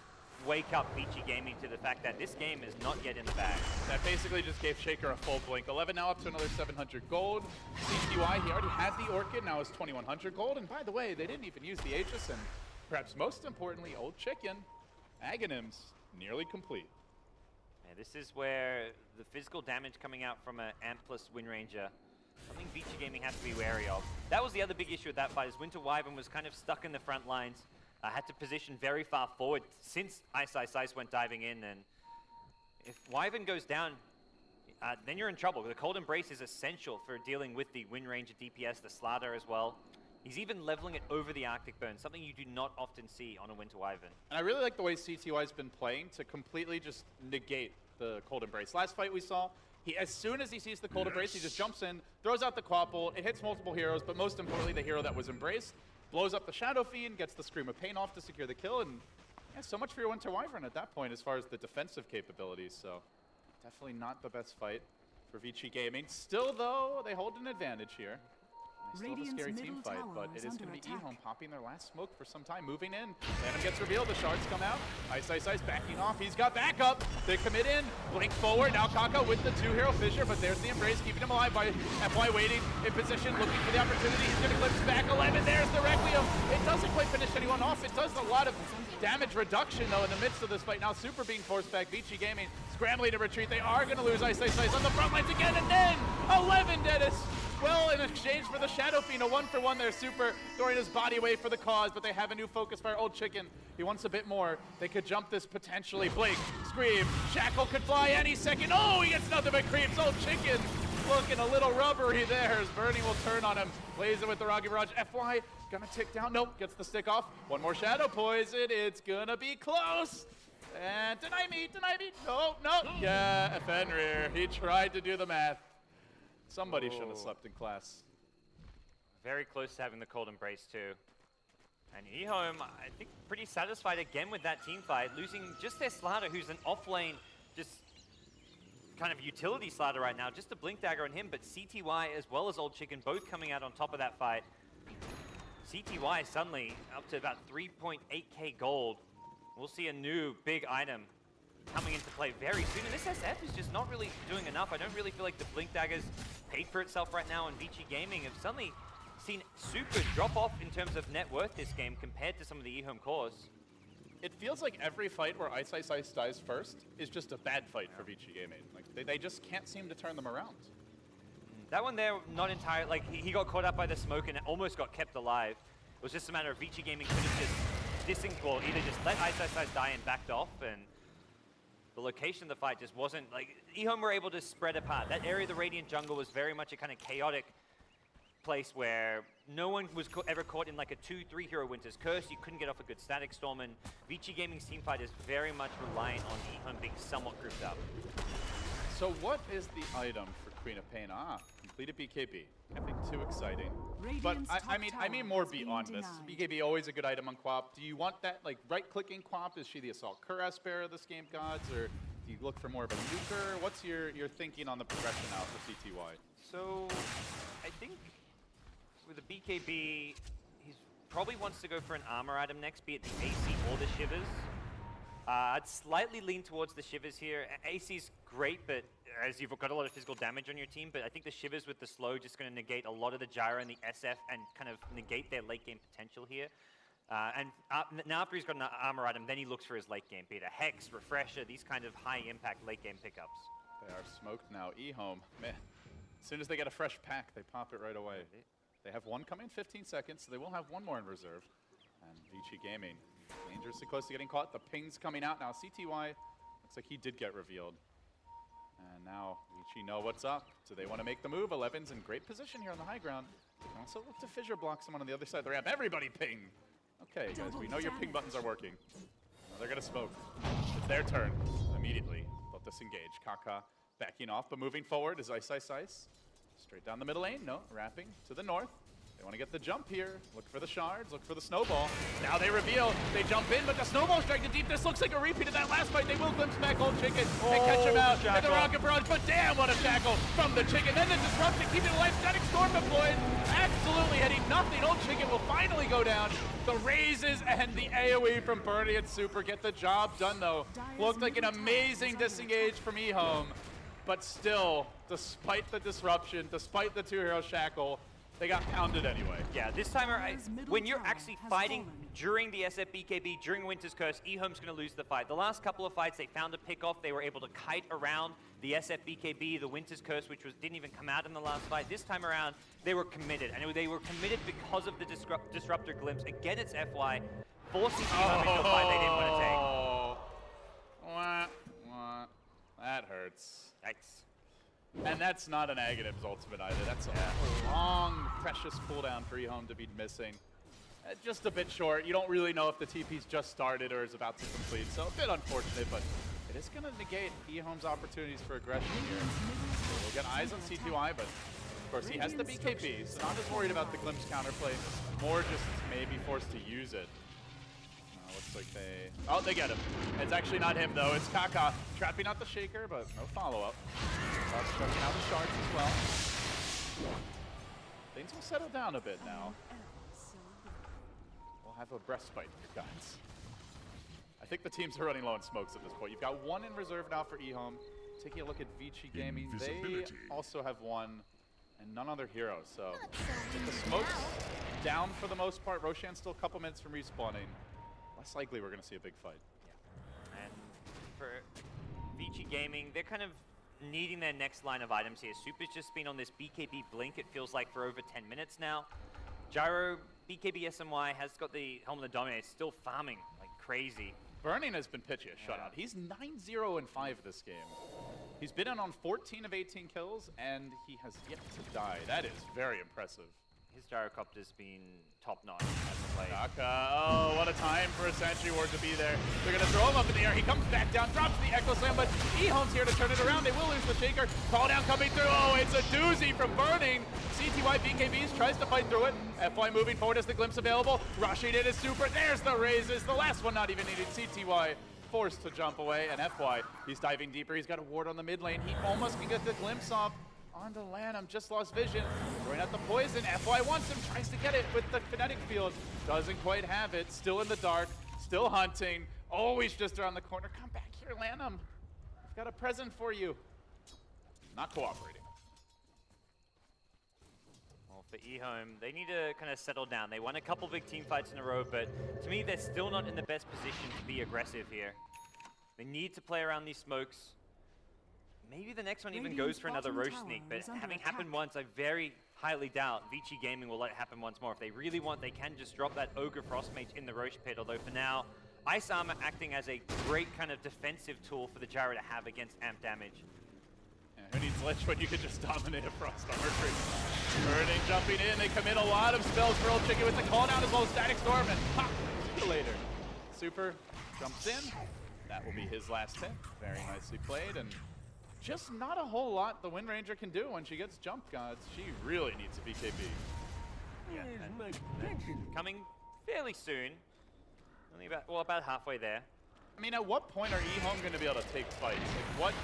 wake up Vici Gaming to the fact that this game is not yet in the bag. That basically just gave Shaker a full blink. 11 now up to another 700 gold. CTY, he already had the Orchid, now is 2,100 gold. And by the way, they didn't even use the Aegis, and perhaps most importantly, Old Chicken, Aghanims, nearly complete. Yeah, this is where the physical damage coming out from an Amp plus Wind Ranger, something Vici Gaming has to be wary of. That was the other big issue with that fight, is Winter Wyvern was kind of stuck in the front lines. Had to position very far forward since Ice went diving in, and if Wyvern goes down, then you're in trouble. The Cold Embrace is essential for dealing with the Wind Ranger DPS, the Slaughter as well. He's even leveling it over the Arctic Burn, something you do not often see on a Winter Wyvern. And I really like the way CTY's been playing to completely just negate the Cold Embrace. Last fight we saw, as soon as he sees the Cold Embrace, he just jumps in, throws out the Quap Bolt, it hits multiple heroes, but most importantly, the hero that was embraced blows up the Shadow Fiend, gets the Scream of Pain off to secure the kill, and yeah, so much for your Winter Wyvern at that point as far as the defensive capabilities, so definitely not the best fight for Vici Gaming. Still, though, they hold an advantage here. They still have a scary team fight, but it is going to be EHOME popping their last smoke for some time, moving in. Phantom gets revealed, the shards come out. Ice backing off, he's got backup. They commit in, blink forward, now Kaka with the 2-hero Fissure, but there's the Embrace, keeping him alive by FY waiting in position, looking for the opportunity. He's going to glimpse back 11, there's the Requiem. It doesn't quite finish anyone off, it does a lot of damage reduction though in the midst of this fight. Now Super being forced back, Vici Gaming scrambling to retreat. They are going to lose Ice on the front lines again, and then 11 Dennis. Well, in exchange for the Shadow Fiend, a 1-for-1 there. Super throwing his body away for the cause, but they have a new focus fire. Old Chicken, he wants a bit more. They could jump this potentially. Blink, Scream, Shackle could fly any second. Oh, he gets nothing but creeps. Old Chicken looking a little rubbery there as Burning will turn on him. Plays it with the Rocky Barrage. FY gonna tick down. Nope, gets the stick off. One more Shadow Poison. It's gonna be close. And deny me. No. Yeah, Fenrir, he tried to do the math. Somebody should have slept in class. Very close to having the Cold Embrace too. And EHOME, I think, pretty satisfied again with that team fight, losing just their Slaughter, who's an off-lane, just kind of utility Slaughter right now, just a Blink Dagger on him, but CTY as well as Old Chicken both coming out on top of that fight. CTY suddenly up to about 3.8k gold. We'll see a new big item coming into play very soon, and this SF is just not really doing enough. I don't really feel like the Blink Daggers paid for itself right now, and Vici Gaming have suddenly seen Super drop off in terms of net worth this game compared to some of the EHOME cores. It feels like every fight where Ice dies first is just a bad fight for Vici Gaming. Like they just can't seem to turn them around. That one there, not entirely, like he got caught up by the smoke and almost got kept alive. It was just a matter of Vici Gaming could have just either just let Ice die and backed off, and the location of the fight just wasn't, like, EHOME were able to spread apart. That area of the Radiant Jungle was very much a kind of chaotic place where no one was ever caught in like a 2-3 hero Winter's Curse. You couldn't get off a good Static Storm, and Vici Gaming's teamfight is very much reliant on EHOME being somewhat grouped up. So what is the item for Queen of Pain? Ah, completed BKB. Nothing too exciting. But I mean more beyond this. BKB always a good item on Quap. Do you want that like right-clicking Quap? Is she the Assault Cuirass bearer of this game, GoDz, or do you look for more of a nuker? What's your thinking on the progression out for CTY? So I think with the BKB, he probably wants to go for an armor item next, be it the AC or the Shivers. I'd slightly lean towards the Shivers here. AC's great, but as you've got a lot of physical damage on your team, but I think the Shivers with the slow just going to negate a lot of the gyro and the SF and kind of negate their late game potential here. Now after he's got an armor item, then he looks for his late game, be it a Hex, Refresher, these kind of high impact late game pickups. They are smoked now. EHOME, man, as soon as they get a fresh pack, they pop it right away. They have one coming in 15 seconds, so they will have one more in reserve. And Vici Gaming, dangerously close to getting caught. The ping's coming out now. CTY, looks like he did get revealed. And now Vici know what's up. Do they want to make the move? 11's in great position here on the high ground. They can also look to fissure block someone on the other side of the ramp. Everybody ping! Okay, guys, we know your ping buttons are working. Now they're going to smoke. It's their turn immediately. They'll disengage. Kaka backing off, but moving forward is Ice. Straight down the middle lane. No, wrapping to the north. They want to get the jump here. Look for the shards. Look for the snowball. Now they reveal. They jump in, but the snowball strike to deep. This looks like a repeat of that last fight. They will glimpse back Old Chicken and catch him out. And the rocket barrage, but damn, what a tackle from the Chicken. Then the disruption, keeping it alive. Static Storm deployed. Absolutely hitting nothing. Old Chicken will finally go down. The raises and the AoE from Bernie and Super get the job done, though. Looked like an amazing disengage from EHOME. But still, despite the disruption, despite the two-hero shackle, they got pounded anyway. Yeah, this time, when you're actually fighting during the SF BKB, during Winter's Curse, EHOME's going to lose the fight. The last couple of fights, they found a pick-off. They were able to kite around the SF BKB, the Winter's Curse, which didn't even come out in the last fight. This time around, they were committed. And they were committed because of the Disruptor glimpse. Again, it's FY, forcing EHOME into a fight they didn't want to take. Wah, wah. That hurts. Yikes. And that's not an Aghanims ultimate either. That's a long, precious cooldown for EHOME to be missing. Just a bit short. You don't really know if the TP's just started or is about to complete, so a bit unfortunate, but it is going to negate EHOME's opportunities for aggression here. So we'll get eyes on CTY, but of course he has the BKB, so not as worried about the Glimpse counterplay, more just maybe forced to use it. Looks like they... Oh, they get him. It's actually not him, though. It's Kaka trapping out the Shaker, but no follow-up. Trapping out the shards as well. Things will settle down a bit now. We'll have a breast fight here, guys. I think the teams are running low on smokes at this point. You've got one in reserve now for EHOME. Taking a look at Vici Gaming, they also have one and none other heroes. So the smokes down for the most part. Roshan's still a couple minutes from respawning. Less likely we're going to see a big fight. Yeah. And for Vici Gaming, they're kind of needing their next line of items here. Super's just been on this BKB blink, it feels like, for over 10 minutes now. Gyro, BKB SMY has got the Helm of the Dominator, still farming like crazy. Burning has been pitchy a shutout. He's 9-0-5 this game. He's been in on 14 of 18 kills, and he has yet to die. That is very impressive. His gyrocopter's been top-notch as of late. Kaka, oh, what a time for a Sentry Ward to be there. They're going to throw him up in the air. He comes back down, drops the Echo Slam, but EHOME's here to turn it around. They will lose the Shaker. Call down coming through. Oh, it's a doozy from Burning. CTY BKBs tries to fight through it. FY moving forward as the Glimpse available. Rushing it is Super. There's the raises. The last one not even needed. CTY forced to jump away, and FY, he's diving deeper. He's got a ward on the mid lane. He almost can get the Glimpse off. On the LAN, just lost vision. Throwing out the poison. FY wants him, tries to get it with the kinetic field. Doesn't quite have it. Still in the dark, still hunting. Always just around the corner. Come back here, Lanham. I've got a present for you. Not cooperating. Well, for EHOME, they need to kind of settle down. They won a couple big team fights in a row, but to me, they're still not in the best position to be aggressive here. They need to play around these smokes. Maybe the next one even goes for another Roche sneak, but having happened once, I very highly doubt Vici Gaming will let it happen once more. If they really want, they can just drop that Ogre Frostmage in the Roche pit, although for now, Ice Armor acting as a great kind of defensive tool for the Gyro to have against amp damage. Yeah, Who needs Lich when you could just dominate a Frost Armor Tree? Burning, jumping in, they commit a lot of spells for Old Chicken with the call down as well as Static Storm, and pop! See you later. Super jumps in. That will be his last hit. Very nicely played, and just not a whole lot the Wind Ranger can do when she gets jump gods. She really needs a BKB. Yeah, and coming fairly soon. Only about halfway there. I mean, at what point are EHOME going to be able to take fights? Like,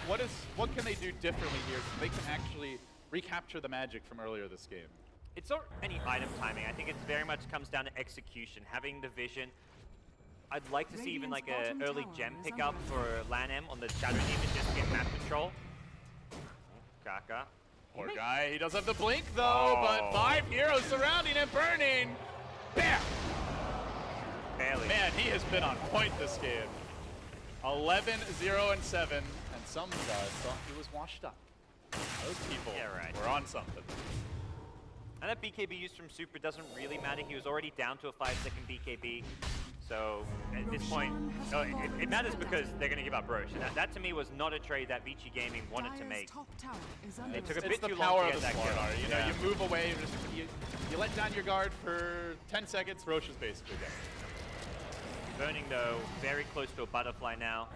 what can they do differently here so they can actually recapture the magic from earlier this game? It's not any item timing. I think it very much comes down to execution, having the vision. I'd like to see even like an early gem pickup for LAN on the Shadow Demon just to get map control. Kaka. Poor guy, he does have the blink though, but 5 heroes surrounding him, burning. Bam! Barely. Man, he has been on point this game. 11, 0, and 7, and some guys thought he was washed up. Those people were on something. And that BKB used from Super doesn't really matter. He was already down to a 5-second BKB. So at this point, it matters because they're going to give up Roche. And that to me was not a trade that Vici Gaming wanted to make. It took a bit too long to get that kill. You know, you move away, you let down your guard for 10 seconds, Roche is basically dead. Burning though, very close to a butterfly now.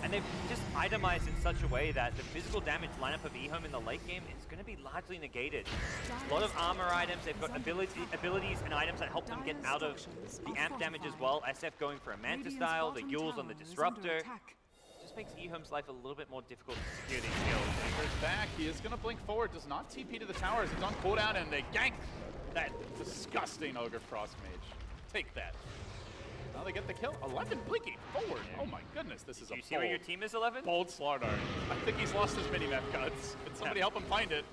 And they've just itemized in such a way that the physical damage lineup of EHOME in the late game is going to be largely negated. A lot of armor items, they've got abilities and items that help them get out of the amp damage as well. SF going for a Manta style, the Yules on the Disruptor. Just makes EHOME's life a little bit more difficult to secure these kills. Anchor's back, he is going to blink forward, does not TP to the towers, he's on cooldown and they gank that disgusting Ogre Frost Mage. Take that. Now they get the kill. 11 blinking forward. Oh my goodness, this is a you see where your team is, 11? bold Slardar. I think he's lost his mini-map guts. Can somebody help him find it?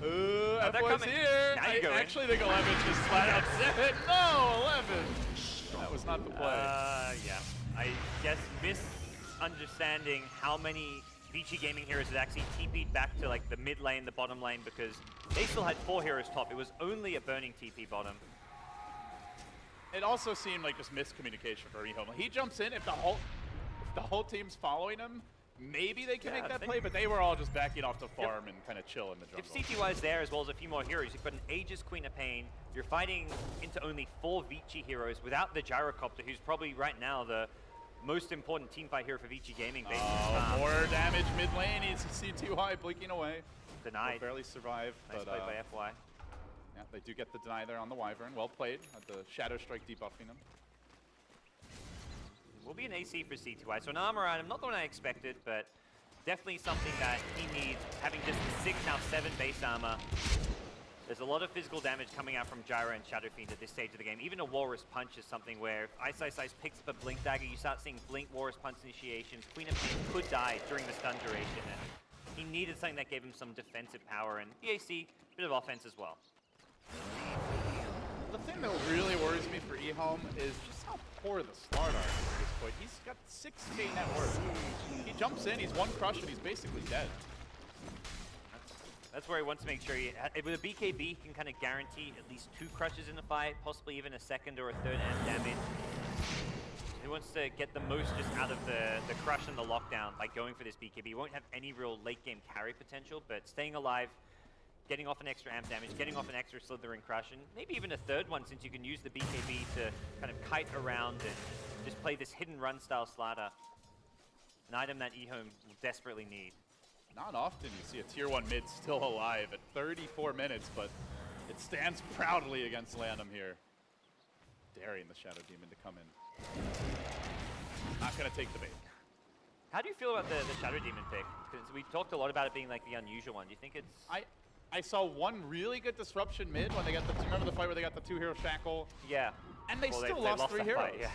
F1's here. Now you I actually think 11 just flat out said it. No, 11. That was not the play. Yeah. I guess misunderstanding how many Vici Gaming heroes had actually TP'd back to like the mid lane, the bottom lane, because they still had 4 heroes top. It was only a burning TP bottom. It also seemed like just miscommunication for EHOME. He jumps in, if the whole team's following him, maybe they can make that play, but they were all just backing off to farm and kind of chill in the jungle. If CTY is there, as well as a few more heroes, you've got an Aegis Queen of Pain, you're fighting into only 4 Vici heroes without the Gyrocopter, who's probably right now the most important teamfight hero for Vici Gaming. More damage mid lane, he's CTY blinking away. Denied. Will barely survive. Nice play by FY. Yeah, they do get the deny there on the Wyvern. Well played. Had the Shadow Strike debuffing him. Will be an AC for CTY. So an armor item, not the one I expected, but definitely something that he needs. Having just 6, now 7 base armor. There's a lot of physical damage coming out from Gyro and Shadow Fiend at this stage of the game. Even a Walrus Punch is something where if Ice picks up a Blink Dagger, you start seeing Blink, Walrus Punch initiations. Queen of Pain could die during the stun duration, and he needed something that gave him some defensive power, and the AC, bit of offense as well. The thing that really worries me for EHOME is just how poor the Slardar is at this point. He's got 6k net worth. He jumps in, he's 1 crush, and he's basically dead. That's where he wants to make sure with a BKB, he can kind of guarantee at least 2 crushes in a fight, possibly even a 2nd or a 3rd amp damage. He wants to get the most just out of the crush and the lockdown by going for this BKB. He won't have any real late game carry potential, but staying alive, getting off an extra amp damage, getting off an extra slithering crush, and maybe even a 3rd one since you can use the BKB to kind of kite around and just play this hidden run style Slardar. An item that EHOME will desperately need. Not often you see a tier 1 mid still alive at 34 minutes, but it stands proudly against Lanham here. Daring the Shadow Demon to come in. Not going to take the bait. How do you feel about the Shadow Demon pick? Because we talked a lot about it being like the unusual one. Do you think it's... I saw one really good disruption mid when they got remember the fight where they got the 2 hero shackle? Yeah. And they still lost 3 heroes. Fight, yeah.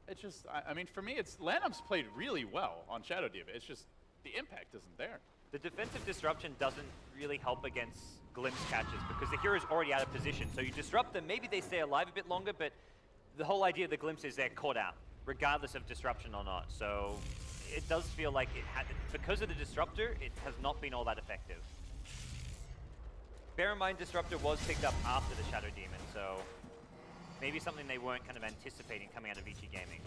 It's just, I mean, for me, it's Lanham's played really well on Shadow Demon. It's just the impact isn't there. The defensive disruption doesn't really help against glimpse catches because the hero's already out of position. So you disrupt them, maybe they stay alive a bit longer, but the whole idea of the glimpse is they're caught out, regardless of disruption or not. So it does feel like because of the disruptor, it has not been all that effective. Bear in mind, Disruptor was picked up after the Shadow Demon, so maybe something they weren't kind of anticipating coming out of Vici Gaming.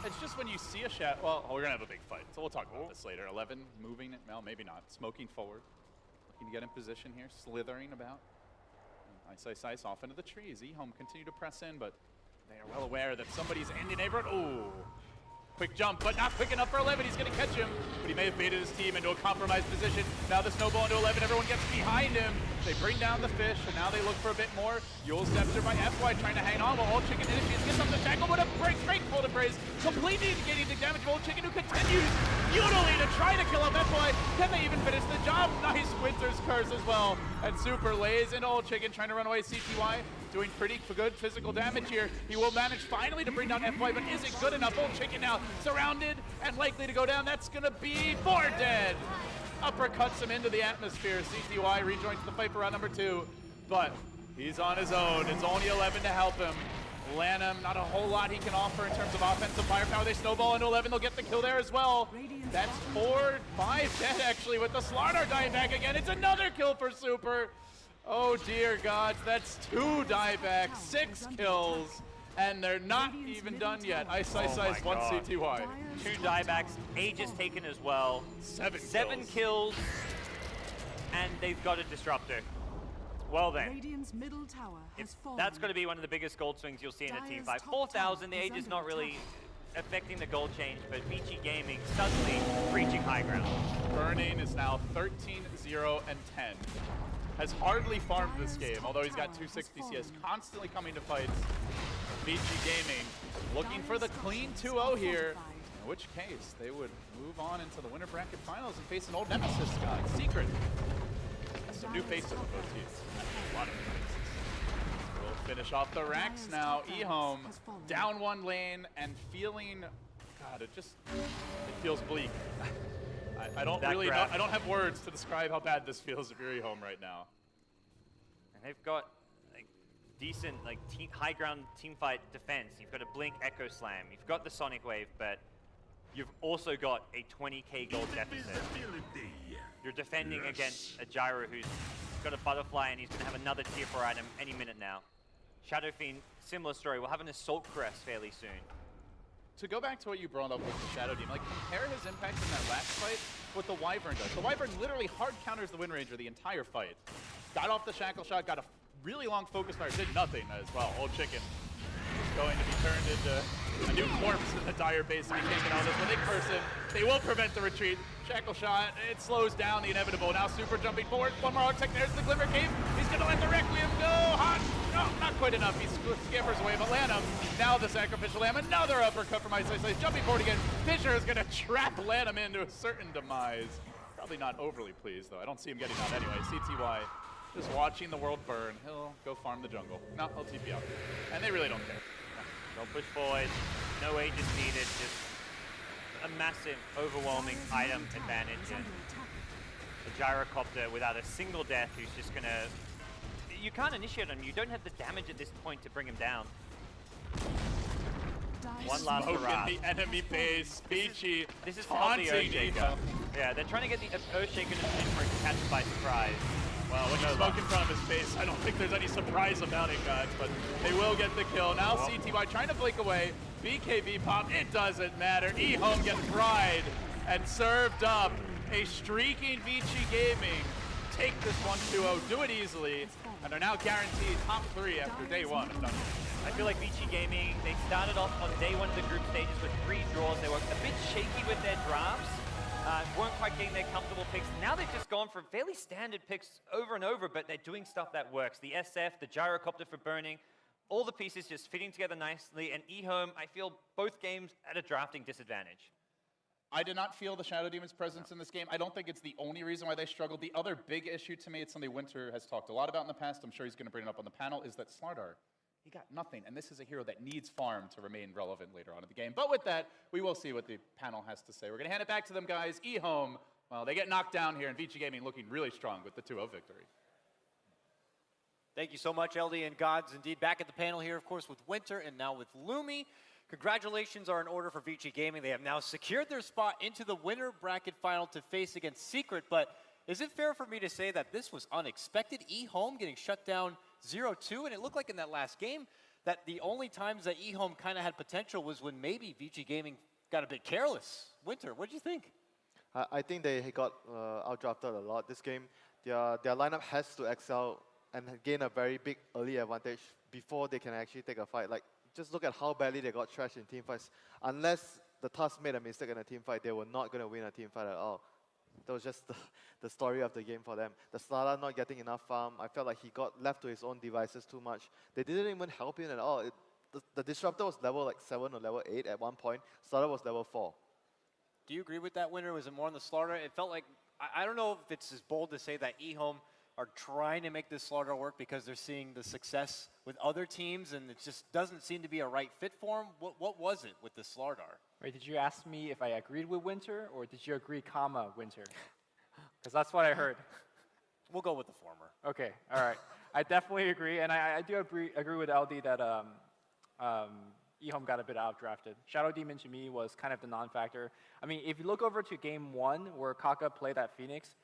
It's just when you see a Shadow, well, we're going to have a big fight, so we'll talk about this later. 11 moving, well, maybe not, smoking forward. Looking to get in position here, slithering about. Ice off into the trees. EHOME continue to press in, but they are well aware that somebody's in the neighborhood. Ooh. Quick jump, but not quick enough for 11. He's going to catch him, but he may have baited his team into a compromised position. Now the snowball into 11. Everyone gets behind him. They bring down the fish, and now they look for a bit more. Yule Scepter by FY trying to hang on while Old Chicken initiates. Gets up the shackle, but a great pull to Braze. Completely negating the damage of Old Chicken, who continues futilely to try to kill up FY. Can they even finish the job? Nice Winter's Curse as well. And Super lays into Old Chicken, trying to run away. CTY doing pretty good physical damage here. He will manage finally to bring down FY, but is it good enough? Old Chicken now surrounded and likely to go down. That's going to be 4 dead. Uppercuts him into the atmosphere. CTY rejoins the fight for round number 2, but he's on his own. It's only 11 to help him. Lanham, not a whole lot he can offer in terms of offensive firepower. They snowball into 11. They'll get the kill there as well. That's 5 dead actually with the Slardar dying back again. It's another kill for Super. Oh dear gods, that's 2 diebacks, 6 kills, and they're not even done yet. Ice, one CTY. 2 diebacks, ages taken as well. 7 kills, and they've got a disruptor. Well then, Radiant's middle tower has fallen. that's going to be one of the biggest gold swings you'll see in a team fight. 4,000, the age is not really affecting the goal change, but Vici Gaming suddenly reaching high ground. Burning is now 13-0 and 10. Has hardly farmed this game, although he's got 260 CS, constantly coming to fights. Vici Gaming looking for the clean 2-0 here, in which case they would move on into the winter bracket finals and face an old nemesis god, Secret. Some new faces on both teams. A lot of faces. We'll finish off the racks now. EHOME down 1 lane and feeling, God, it feels bleak. I don't really know. I don't have words to describe how bad this feels if you're EHOME right now. And they've got like decent, like high ground team fight defense. You've got a Blink Echo Slam. You've got the Sonic Wave, but you've also got a 20k gold deficit. You're defending against a Gyro who's got a Butterfly, and he's going to have another tier 4 item any minute now. Shadow Fiend, similar story. We'll have an Assault Crest fairly soon. To go back to what you brought up with the Shadow Demon, like compare his impact in that last fight with the Wyvern does. The Wyvern literally hard counters the Wind Ranger the entire fight. Got off the Shackle Shot, got a really long focus fire, did nothing as well. Old Chicken is going to be turned into a new corpse in the dire base to be taken out as when they curse him. They will prevent the retreat. Shackle Shot, it slows down the inevitable. Now Super jumping forward. One more Arctic, there's the Glimmer Cave. He's gonna let the Requiem go. Hot. No, not quite enough. He scampers away, but Lanham, now the Sacrificial Lamb, another uppercut from Ice. Jumping forward again. Fisher is gonna trap Lanham into a certain demise. Probably not overly pleased though. I don't see him getting out anyway. CTY just watching the world burn. He'll go farm the jungle. No, he'll TP out. And they really don't care. Don't push forward. No ages needed. Just a massive, overwhelming item advantage. And a Gyrocopter without a single death who's just going to... You can't initiate him. You don't have the damage at this point to bring him down. One last hurrah. In the enemy base. Vici. This is how the Earthshaker. Yeah, they're trying to get the Earthshaker in for him to catch by surprise. Well, when you smoke in front of his face, I don't think there's any surprise about it, guys, but they will get the kill. Now CTY trying to blink away. BKB pop, it doesn't matter. EHOME gets fried and served up. A streaking Vici Gaming take this 1-2-0, do it easily, and are now guaranteed top 3 after day 1 of Dungeon. I feel like Vici Gaming, they started off on day 1 of the group stages with 3 draws. They were a bit shaky with their drafts. Weren't quite getting their comfortable picks. Now they've just gone for fairly standard picks over and over, but they're doing stuff that works. The SF, the Gyrocopter for burning, all the pieces just fitting together nicely. And EHOME, I feel both games at a drafting disadvantage. I did not feel the Shadow Demon's presence in this game. I don't think it's the only reason why they struggled. The other big issue to me, it's something Winter has talked a lot about in the past, I'm sure he's going to bring it up on the panel, is that Slardar, he got nothing, and this is a hero that needs farm to remain relevant later on in the game. But with that, we will see what the panel has to say. We're going to hand it back to them, guys. EHOME, well, they get knocked down here, and Vici Gaming looking really strong with the 2-0 victory. Thank you so much, LD and GoDz. Indeed, back at the panel here, of course, with Winter and now with Lumi. Congratulations are in order for Vici Gaming. They have now secured their spot into the winner bracket final to face against Secret. But is it fair for me to say that this was unexpected? EHOME getting shut down 0-2, and it looked like in that last game that the only times that EHOME kind of had potential was when maybe Vici Gaming got a bit careless. Winter, what do you think? I think they got outdrafted a lot this game. Their lineup has to excel and gain a very big early advantage before they can actually take a fight. Like, just look at how badly they got trashed in team fights. Unless the Tusk made a mistake in a team fight, they were not going to win a team fight at all. That was just the story of the game for them. The Slara not getting enough farm. I felt like he got left to his own devices too much. They didn't even help him at all. The Disruptor was level like 7 or level 8 at one point. Slara was level 4. Do you agree with that, Winter? Was it more on the Slaughter? It felt like, I don't know if it's as bold to say that EHOME are trying to make this Slaughter work because they're seeing the success with other teams and it just doesn't seem to be a right fit for them. What was it with the Slaughter? Wait, did you ask me if I agreed with Winter or did you agree, Winter? Because that's what I heard. We'll go with the former. Okay, all right. I definitely agree, and I do agree with LD that EHOME got a bit outdrafted. Shadow Demon to me was kind of the non-factor. I mean, if you look over to game 1 where Kaka played at Phoenix,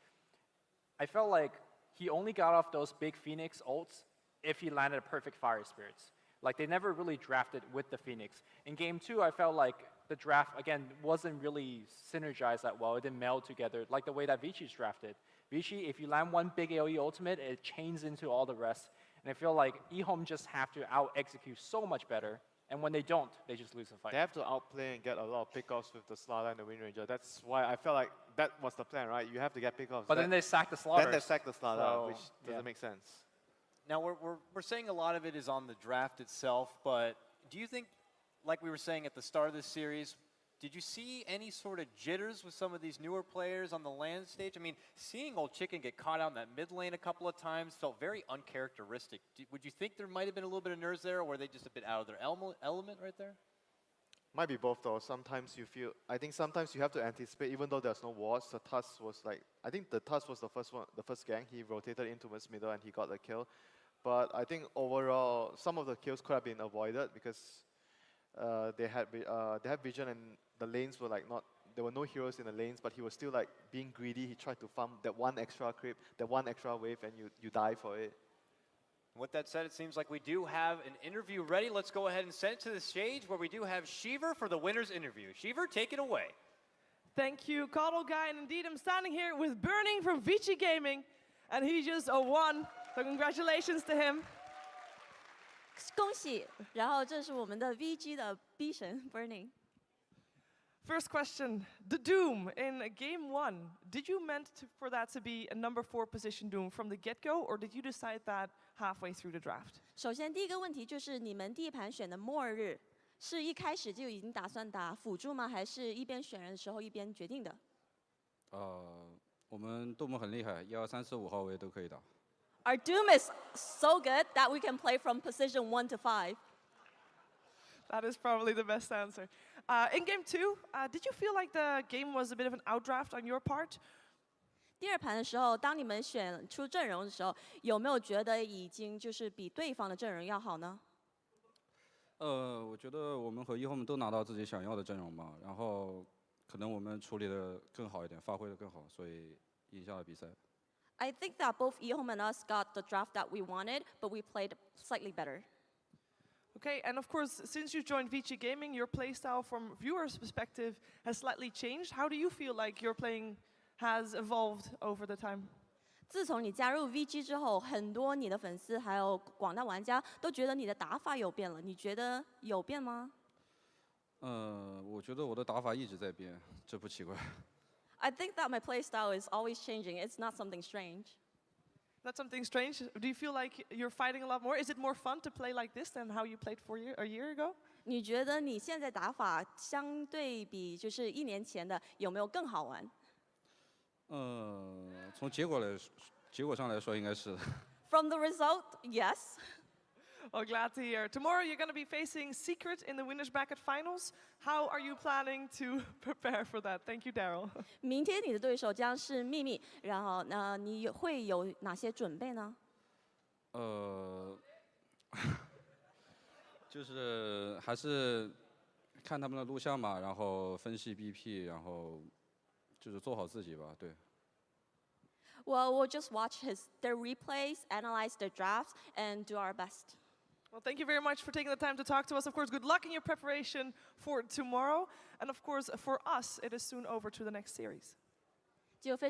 I felt like he only got off those big Phoenix ults if he landed a perfect Fire Spirits. Like, they never really drafted with the Phoenix. In game 2, I felt like the draft, again, wasn't really synergized that well. It didn't meld together like the way that Vici's drafted. Vici, if you land one big AoE ultimate, it chains into all the rest. And I feel like EHOME just have to out-execute so much better. And when they don't, they just lose the fight. They have to outplay and get a lot of pickoffs with the Slaughter and the Wind Ranger. That's why I felt like that was the plan, right? You have to get pickoffs. But then they sack the Slaughter. Then they sack the Slaughter, so, which doesn't make sense. Now, we're saying a lot of it is on the draft itself, but do you think, like we were saying at the start of this series, did you see any sort of jitters with some of these newer players on the LAN stage? I mean, seeing Old Chicken get caught out in that mid lane a couple of times felt very uncharacteristic. Would you think there might have been a little bit of nerves there, or were they just a bit out of their element right there? Might be both though. Sometimes you feel, I think sometimes you have to anticipate, even though there's no wards, the Tusk was like, I think the Tusk was the first gang. He rotated into his middle and he got the kill. But I think overall, some of the kills could have been avoided because they had vision and the lanes were like not, there were no heroes in the lanes, but he was still like being greedy. He tried to farm that one extra creep, that one extra wave, and you die for it. With that said, it seems like we do have an interview ready. Let's go ahead and send it to the stage where we do have Shiver for the winner's interview. Shiver, take it away. Thank you, Cuddle Guy. And indeed, I'm standing here with Burning from Vici Gaming, and he just won. So congratulations to him. 恭喜！然后这是我们的 VG 的 B 神 Burning。 First question, the Doom in game 1. Did you meant for that to be a number 4 position Doom from the get-go, or did you decide that halfway through the draft? 首先第一个问题就是你们第一盘选的末日，是一开始就已经打算打辅助吗？还是一边选人的时候一边决定的？我们杜牧很厉害，1、2、3、4、5号位都可以打。Our Doom is so good that we can play from position 1 to 5. That is probably the best answer. In game 2, did you feel like the game was a bit of an outdraft on your part? 第二盘的时候，当你们选出阵容的时候，有没有觉得已经就是比对方的阵容要好呢？我觉得我们和EHOME都拿到自己想要的阵容嘛，然后可能我们处理的更好一点，发挥的更好，所以赢下了比赛。I think that both EHOME and us got the draft that we wanted, but we played slightly better. Okay, and of course, since you joined Vici Gaming, your playstyle from viewers' perspective has slightly changed. How do you feel like your playing has evolved over the time? 自从你加入 VG 之后，很多你的粉丝还有广大玩家都觉得你的打法有变了，你觉得有变吗？我觉得我的打法一直在变，这不奇怪。I think that my playstyle is always changing. It's not something strange. Not something strange? Do you feel like you're fighting a lot more? Is it more fun to play like this than how you played a year ago? 你觉得你现在打法相对比就是1年前的有没有更好玩？从结果上来说，应该是。From the result, yes. Well, glad to hear. Tomorrow you're going to be facing Secret in the winners bracket finals. How are you planning to prepare for that? Thank you, Daryl. 明天你的对手将是秘密，然后你会有哪些准备呢？就是还是看他们的录像嘛，然后分析 BP， 然后就是做好自己吧，对。Well, we'll just watch their replays, analyze their drafts, and do our best. Well, thank you very much for taking the time to talk to us. Of course, good luck in your preparation for tomorrow. And of course, for us, it is soon over to the next series. 就非常